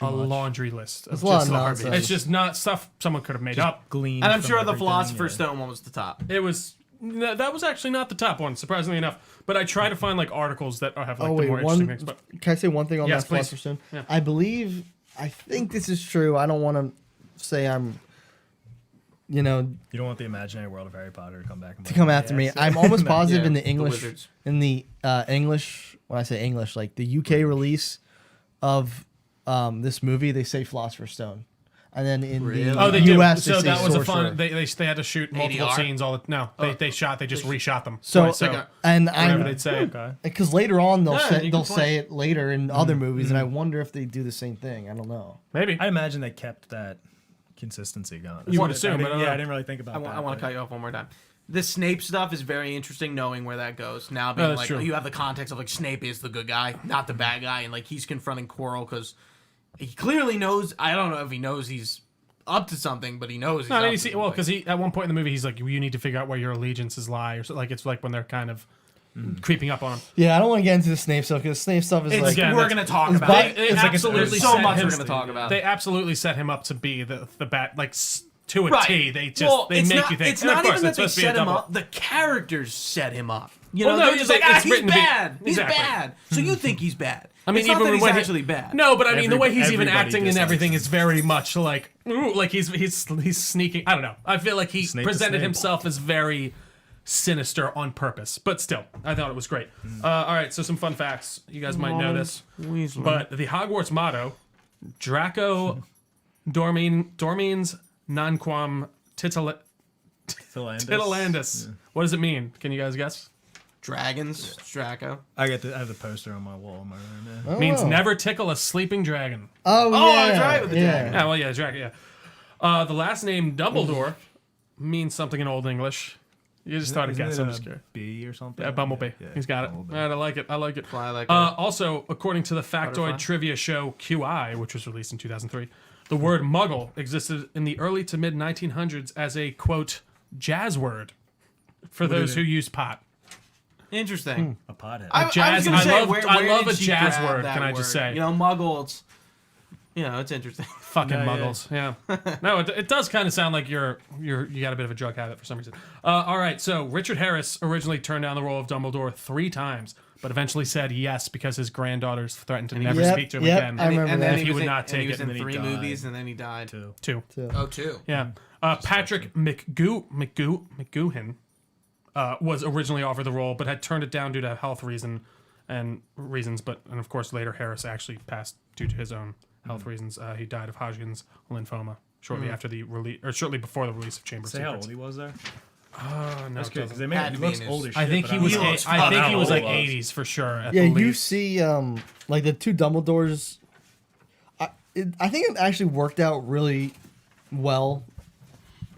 a laundry list. It's a lot of garbage. nonsense. It's just not stuff someone could have made up. Gleaned And I'm from sure the everything, Philosopher's yeah. Stone one was the top. It was no, that was actually not the top one, surprisingly enough. But I try to find like articles that have like Oh the wait, more interesting things. But can I say one thing on Yes, that please. Philosopher's Stone? Yeah. I think this is true. I don't want to say I'm, you know, You don't want the imaginary world of Harry Potter to come back and to come after me. I'm almost positive in the the English, Wizards. English. When I say English, like the UK release of this movie, they say Philosopher's Stone, and then in Really? the oh, they do. US, So they say that was a Sorcerer. fun. They had to shoot multiple ADR? scenes. They just reshot them. So, Twice, and whatever I'm they'd say. Okay. because later on Yeah, they'll you can say it later in other movies, and I wonder if they do the same thing. I don't know. Maybe. I imagine they kept that consistency going. You would That's assume, what but I don't I know. didn't really think about that. I want to cut you off one more time. The Snape stuff is very interesting, knowing where that goes. Now being that's like, true. you have the context of like Snape is the good guy, not the bad guy, and like he's confronting Quirrell because he clearly knows. I don't know if he knows he's up to something, but he knows. He's No, I up mean, to you see, something. well, because at one point in the movie, he's like, you need to figure out where your allegiances lie, or so, like it's like when they're kind of creeping up on him. Yeah, I don't want to get into the Snape stuff because Snape stuff is It's, like again, we're that's- gonna talk it's about bi- it. They It's like absolutely there's so set much him- we're gonna talk about. They absolutely set him up to be the bad, like to a T. Right. They just they it's make not, you think. It's and of not course, even that it's they supposed to be a set him double. up. The characters set him up. You Well, know, no, they're just like, it's he's written to be- bad. He's Exactly. bad. So you think he's bad. I mean, it's not even that he's when actually bad. No, but I mean, the way he's even Everybody acting and dislikes everything him. is very much like, ooh, like he's sneaking. I don't know. I feel like he Snape the presented Snape. himself as very sinister on purpose, but still, I thought it was great. All right, so some fun facts. You guys might know this, but the Hogwarts motto, Draco Dormeans Nunquam Titilandus. What does it mean? Can you guys guess? Dragons, Draco. I have the poster on my wall in my room. Yeah. Means never tickle a sleeping dragon. oh Oh, yeah, that's right, with the dragon. Yeah, well, yeah, dragon. Yeah. The last name Dumbledore means something in Old English. You just thought a guess. I'm just curious. B or something. Yeah, Bumblebee. Yeah, He's got it. All Bumblebee. right, I like it. I like it. Fly like that. Also, according to the factoid Butterfly. trivia show QI, which was released in 2003, the word Muggle existed in the early to mid 1900s as a quote jazz word for those who used pot. Interesting. A pothead. I was Jazz- gonna I say, love- where I love did a she jazz grab word, that can I just say? You know, Muggles. You know, it's interesting. Fucking Yeah, yeah. Muggles. Yeah. No, it does kind of sound like you got a bit of a drug habit for some reason. All right, so Richard Harris originally turned down the role of Dumbledore 3 times, but eventually said yes because his granddaughters threatened to never Yep, speak to him yep, again. I remember and that. then If he was would in- not and take he was it, in and then he 3 died. movies, and then he died. Two. 2. Oh, 2. Yeah. Patrick McGoohan was originally offered the role, but had turned it down due to health reasons. And of course later Harris actually passed due to his own health reasons. He died of Hodgkin's lymphoma shortly after the release, or shortly before the release of Chamber of Say how Secrets. old he was there. No, That's it good doesn't. because they Had made to he looks be in his- old as shit. I think but he don't was. know. looks I think he fucking was like old. 80s for sure. At Yeah, the you least. see, like the two Dumbledores. I think it actually worked out really well.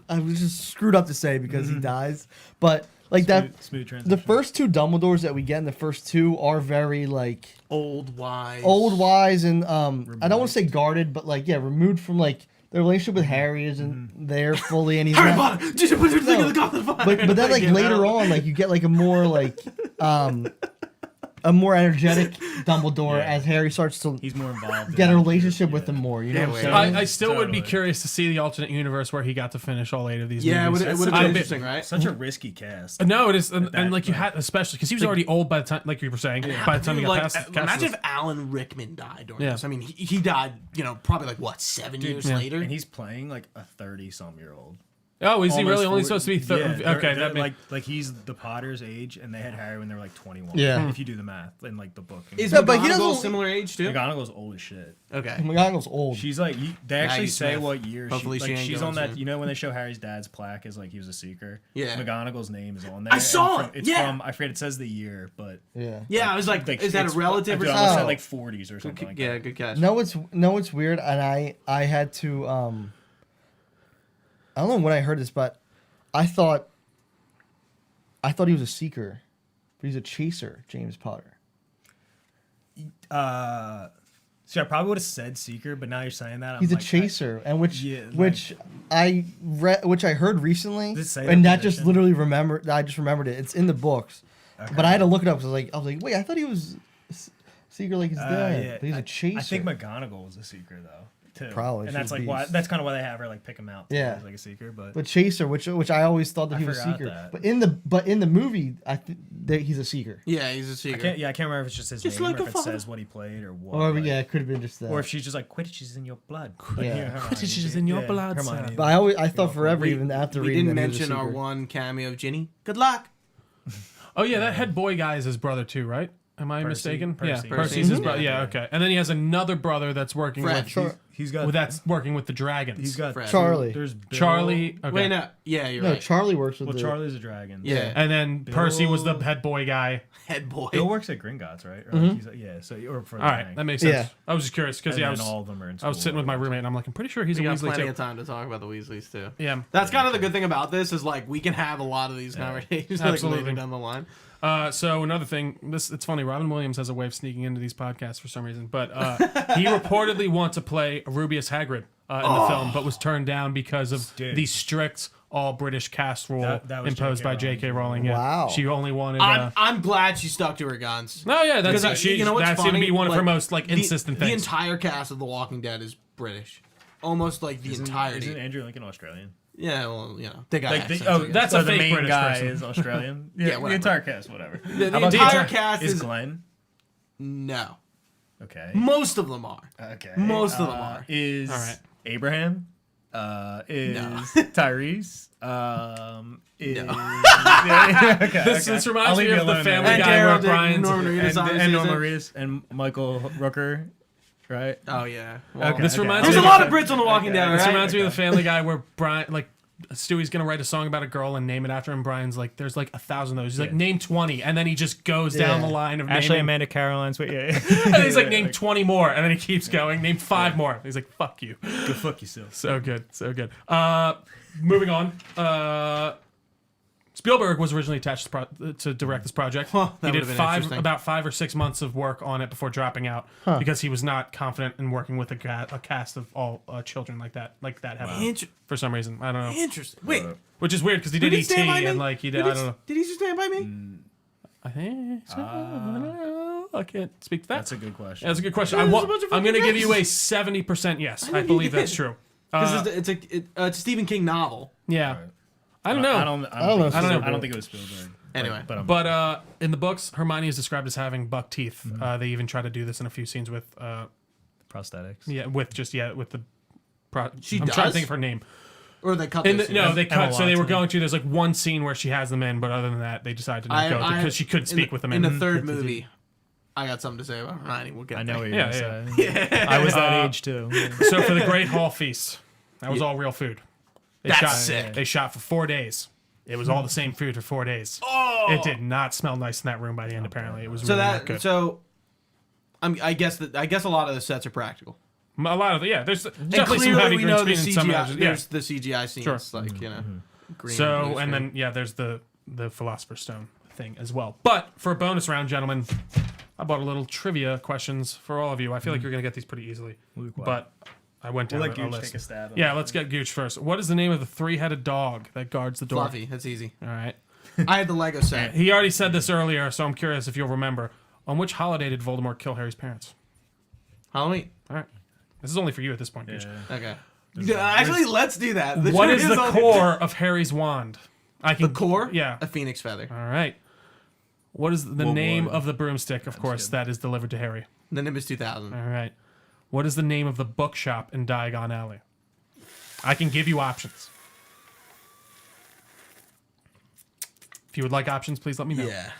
I was just screwed up to say because he dies, but like Smooth the transition. first two Dumbledores that we get in the first two are very like Old, wise. wise, and I don't want to say guarded, but like removed from like their relationship with Harry isn't there fully, and he's Harry not, Potter! Did you put your thing No. in the Goblet of Fire? but then like you later know? on, like you get like a more like a more energetic Dumbledore Yeah. as Harry starts to He's more involved. get in a it. relationship with Yeah. him more. You know Yeah, what I'm wait. saying? I still would be Totally. curious to see the alternate universe where he got to finish all 8 of these Yeah, it movies. would have I'd been be- interesting, right? Such a risky cast. No, it is, and that, like you like- had, especially because he was already old by the time, like you were saying, by the time he got Like, past. imagine this. if Alan Rickman died during Yeah. this. I mean, he died, probably like what, 7 years later? And he's playing like a 30-some-year-old. Oh, is he really only Almost supposed to be? 40. Yeah, Okay, they're that makes. like he's the Potter's age, and they had Harry when they were like 21. Yeah. if you do the math in like the book. Is Yeah, but he McGonagall doesn't- similar age too? McGonagall's old as shit. Okay. McGonagall's old. She's like, they actually Maggie say Smith. what year Hopefully she ain't she's going on that. soon. You know when they show Harry's dad's plaque is like he was a seeker. Yeah. McGonagall's name is on there. I saw and it, It's yeah. from I forget it says the year, but Yeah. Yeah, I was like, is that a it's- relative or I almost something? said like 40s or something. Like Yeah, that. good catch. No, it's weird, and I had to I don't know when I heard this, but I thought he was a seeker, but he's a chaser, James Potter. So I probably would have said seeker, but now you're saying that He's I'm a like, chaser, and which Yeah, like- which I read, which I heard recently, Does it say and the that just position? literally remembered. I just remembered it. It's in the books, but I had to look it up because I was like, wait, I thought he was seeker like his dad, yeah, but he's a chaser. I think McGonagall was a seeker though. Too. Probably, and that's she's like why beast. that's kind of why they have her like pick him out. Too, Yeah. as, like a seeker, but chaser, which I always thought that I he was a forgot seeker, that. but in the movie, I think that he's a seeker. Yeah, he's a seeker. I can't remember if it's just his Just name like or a if it father. says what he played or what. Or like- yeah, it could have been just that. or if she's just like Quidditch is in your blood. Like, Yeah. Hermione, Quidditch is in your blood, Hermione. son. but I thought forever, even after we reading didn't that, he was a mention our seeker. one cameo of Ginny. Good luck. Oh yeah, that head boy guy is his brother too, right? Am I mistaken? Percy. Yeah, Percy. Percy's his Mhm. brother. Yeah, okay. And then he has another brother that's working Fred. with. Char- He's got Well, that's working with the dragons. he's got Fred. Charlie. There's Bill. Charlie. Okay. Wait, no. Yeah, you're No, right. Charlie works with Well, the. Charlie's a dragon. Yeah. And then Percy was the Bill- head boy guy. Head boy. Bill works at Gringotts, right? Or like he's, yeah. So or for the All right, gang. that makes sense. Yeah. I was just curious because And yeah, then all of them are in I was school sitting with my or whatever. roommate and I'm like, I'm pretty sure he's We a got Weasley plenty too. of time to talk about the Weasleys too. Yeah. That's kind of the good thing about this is like we can have a lot of these conversations like Absolutely. later down the line. So another thing, it's funny. Robin Williams has a way of sneaking into these podcasts for some reason, but he reportedly wanted to play Rubius Hagrid in the film, but was turned down because of Dude. the strict all British cast rule That was imposed by J.K. J.K. Rowling. Yeah. Wow. She only wanted. I'm glad she stuck to her guns. No, yeah, that's Because she. you know what's that seemed to funny? be one of her Like, most like insistent the things. entire cast of The Walking Dead is British, almost like the entirety. Isn't Andrew Lincoln Australian? Yeah, well, they got Like accents, the, I oh, guess. that's so a the fake main British guy person. is Australian. Yeah, the whatever. entire cast, whatever. the How about entire cast is is Glenn? no. Okay. Most of them are. Okay. Most of them are. Is All right. Abraham? Is Tyrese? Is okay, This reminds I'll me leave you of the alone Family there. And Guy where Gerald and Brian's. Norman Reedus and obviously Norman is Reedus and Michael Rooker, right? Oh yeah. Well, Okay. This reminds There's me a of lot of Brits on The Walking Dead. This Right? reminds me of the Family Guy where Brian, like, Stewie's gonna write a song about a girl and name it after him. Brian's like, there's like 1,000 of those. He's like, name 20, and then he just goes down Yeah. the line of Ashley, naming. Amanda, Caroline, sweet. Yeah. And he's like, name 20 more, and then he keeps going. Name 5 more. He's like, fuck you. Go fuck yourself. So good, so good. Moving on. Spielberg was originally attached to direct this project. Huh, he that did would've been interesting. about 5 or 6 months of work on it before dropping out because he was not confident in working with a cast of all children like that heavy Inter- for some reason. I don't know, Interesting. Wait, which is weird because he did did he ET stand by me? and like he did. I don't know. Did he just stand by me? I think so. I don't know. I can't speak to that. That's a good question. That's a good question. There's a bunch of I'm going to fucking give you a 70% yes. I think believe he that's did. true. Because it's a Stephen King novel. Yeah. Right. I don't know. I don't know. I don't know if I don't Spielberg- think it was Spielberg. Anyway. but in the books, Hermione is described as having buck teeth. They even try to do this in a few scenes with, prosthetics. with the. She I'm trying to does? think of her name. Or they cut In this the, no, they cut. Emma So they were Watson. going to. There's like one scene where she has them in, but other than that, they decided to not go because she couldn't speak with them in in. the third movie. I got something to say about Hermione. We'll get I know there. what you're Yeah, gonna say. I was that age too. So for the Great Hall Feast, that was all real food. They That's shot, sick. They shot for 4 days. It was all the same food for 4 days. Oh! It did not smell nice in that room by the end. Apparently, it was So really not good. I guess a lot of the sets are practical. A lot of there's And definitely some clearly heavy we green know the screen and some CGI. others. Yeah. There's the CGI scenes, Sure. like green. So blue and screen. then there's the Philosopher's Stone thing as well. But for a bonus round, gentlemen, I bought a little trivia questions for all of you. I feel like you're gonna get these pretty easily. But I went down We'll let a Gooch list. take a stab. Yeah, let's get Gooch first. What is the name of the 3-headed dog that guards the door? Fluffy. That's easy. All right. I had the Lego set. He already said this earlier, so I'm curious if you'll remember. On which holiday did Voldemort kill Harry's parents? Halloween. All right. This is only for you at this point, Gooch. Okay. Actually, let's do that. What is the core of Harry's wand? The core? Yeah. A phoenix feather. All right. What is the name of the broomstick, of course, that is delivered to Harry? The Nimbus 2000. All right. What is the name of the bookshop in Diagon Alley? I can give you options. If you would like options, please let me know. Yeah.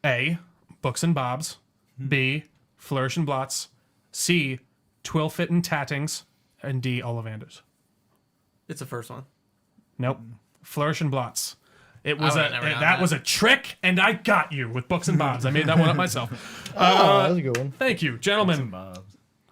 A. Books and Bobs. B. Flourish and Blots. C. Twilfit and Tattings. And D. Ollivanders. It's the first one. Nope. Flourish and Blots. It was would've never known that that. was a trick, and I got you with Books and Bobs. I made that one up myself. Oh, that was a good one. Thank you, gentlemen.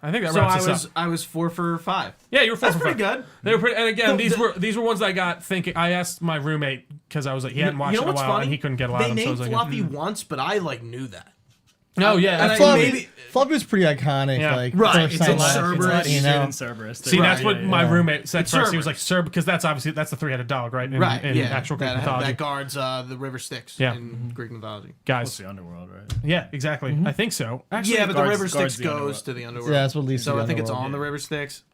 I think that So wraps us up. I was 4 for 5. Yeah, you were 4 That's for pretty 5. good. They were pretty, and again, these were ones I got thinking. I asked my roommate because I was like, he hadn't watched it in a while, and he couldn't get a lot they of them. So I named was like, Fluffy once, but I knew that. oh yeah, and that's I- what- maybe- Fluffy was pretty iconic. Yeah. Like, Right, first it's time in life, Cerberus, you know? Cerberus. See, that's Right, what my roommate said It's first. He was Cerberus. like, because that's the three-headed dog, right? In, Right, in yeah. actual Greek that, mythology. that guards the river Styx Yeah. in Greek mythology. It's Guys, the underworld, right? yeah, exactly. I think so. Actually, Yeah, but the guards- river guards Styx the goes underworld. to the underworld. Yeah, that's what leads to So the I think it's underworld. on the river Styx.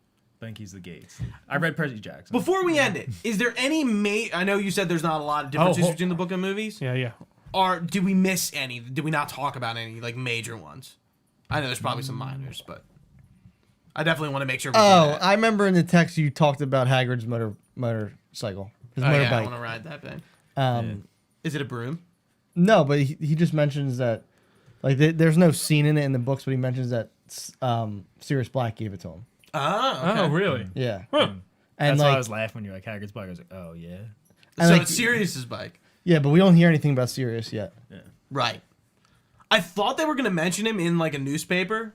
I think he's the gates. I read Percy Jackson. Before we end it, is there any I know you said there's not a lot of differences between the book and movies. yeah. Did we miss any? Did we not talk about any major ones? I know there's probably some minors, but I definitely want to make sure we do Oh, that. I remember in the text you talked about Hagrid's motorcycle, his Oh, yeah, I motorbike. want to ride that thing. Um, Is it a broom? No, but he just mentions that, like, there's no scene in it in the books, but he mentions that Sirius Black gave it to him. Oh, okay. Oh, really? Yeah, Huh. and That's why I like, was laughing when you're like Hagrid's bike. I was like, oh yeah. and So like- it's Sirius's bike. yeah, but we don't hear anything about Sirius yet. Right. I thought they were going to mention him in a newspaper,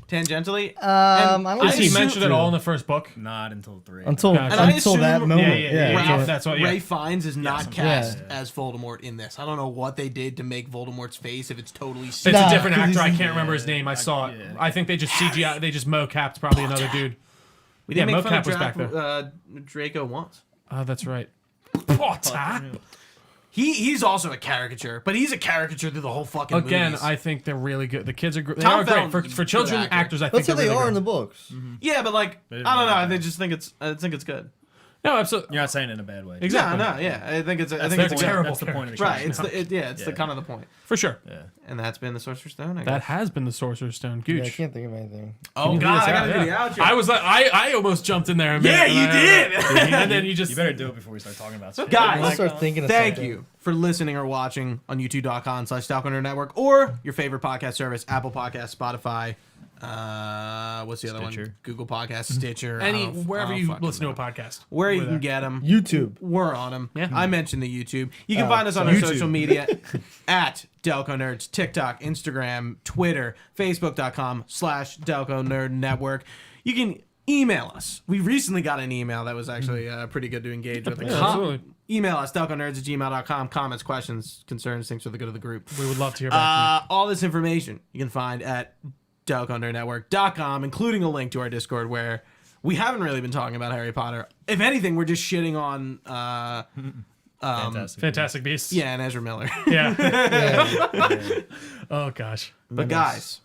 tangentially. I don't Is he think mentioned so. at all in the first book? Not until 3. until Gotcha. And I until that assume- moment. Yeah. Ralph, that's what- yeah. Ray Fiennes is not something cast like as Voldemort in this. I don't know what they did to make Voldemort's face if it's totally It's CGI. a Nah, different 'cause actor. I he's- can't remember his name. I saw it. yeah. I think they just CGI. They just mocapped probably another dude. We didn't Yeah, make fun mocap of was back there. Draco once. Oh, that's right. Potter. He's also a caricature, but he's a caricature through the whole fucking Again, movies. I think they're really good. The kids are they Tom are great Felton's for a children good actor. actors. I think That's what they're they really are in good. the books. Yeah, but I don't know. I just think it's good. No, absolutely. You're not saying it in a bad way. Exactly. No, yeah. I think it's That's a terrible That's the point of the right. It's character. the kind of the point. For sure. Yeah. And that's been the Sorcerer's Stone. I That guess. has been the Sorcerer's Stone. Yeah, I Gooch. can't think of anything. Oh You God, do I this gotta out, do the outro. I was like, I almost jumped in there. Yeah, you did. And then you just You better do it before we start talking about stuff. Guys, I'll start thinking of Thank something. you for listening or watching on youtube.com/Delco Network or your favorite podcast service, Apple Podcasts, Spotify, what's the other one? Stitcher. Google Podcasts, Stitcher. wherever I don't you fucking listen know. to a podcast. Where you We're can there. get them. YouTube. We're on them. Yeah. I mentioned the YouTube. You can find us on our YouTube. social media at Delco Nerds, TikTok, Instagram, Twitter, Facebook.com/Delco Nerd Network. You can email us. We recently got an email that was actually pretty good to engage with. Yeah, absolutely. Email us, delconerds@gmail.com. Comments, questions, concerns, things for the good of the group. We would love to hear back All this information you can find at DelcoNerdNetwork.com, including a link to our Discord where we haven't really been talking about Harry Potter. If anything, we're just shitting on Fantastic. Fantastic Beasts. and Ezra Miller. Yeah. Oh gosh. But guys,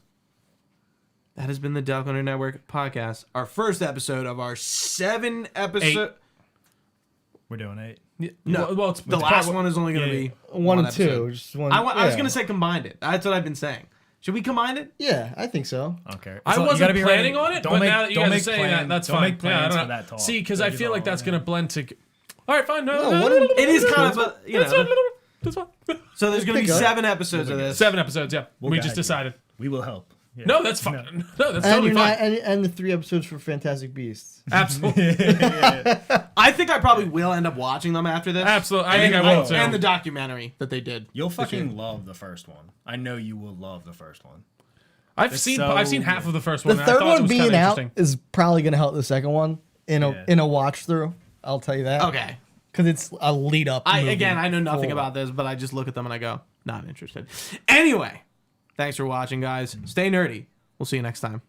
that has been the Delco Nerd Network podcast. Our first episode of our 7 episode. We're doing 8. No, Well, it's the last one is only going to be One and episode. two. Just one. I was yeah. going to say combined it. That's what I've been saying. Should we combine it? Yeah, I think so. I don't care. I So you wasn't gotta be planning ready. on it, Don't but make- now that you don't guys are make saying plans- that, that's don't fine. make plans I don't for know. that talk. See, because I Like, feel like it's that's all- going to blend to... All right, fine. No, No, one and- It is kind of, That's fine. That's fine. So there's going to be Pick up. 7 episodes of this. 7 episodes, yeah. We guide just you. decided. We will help. Yeah. No, that's fine. No, that's And, totally you're not, fine. and the 3 episodes for Fantastic Beasts. Absolutely. I think I probably will end up watching them after this. Absolutely. I think I will, too. And the documentary that they did. You'll fucking love the first one. I know you will love the first one. I've seen half of the first The one. and I third thought it one was being kinda out interesting. is probably going to help the second one in a watch through. I'll tell you that. Okay. Because it's a lead up. I movie know nothing for- about this, but I just look at them and I go, not interested. Anyway, thanks for watching, guys. Stay nerdy. We'll see you next time.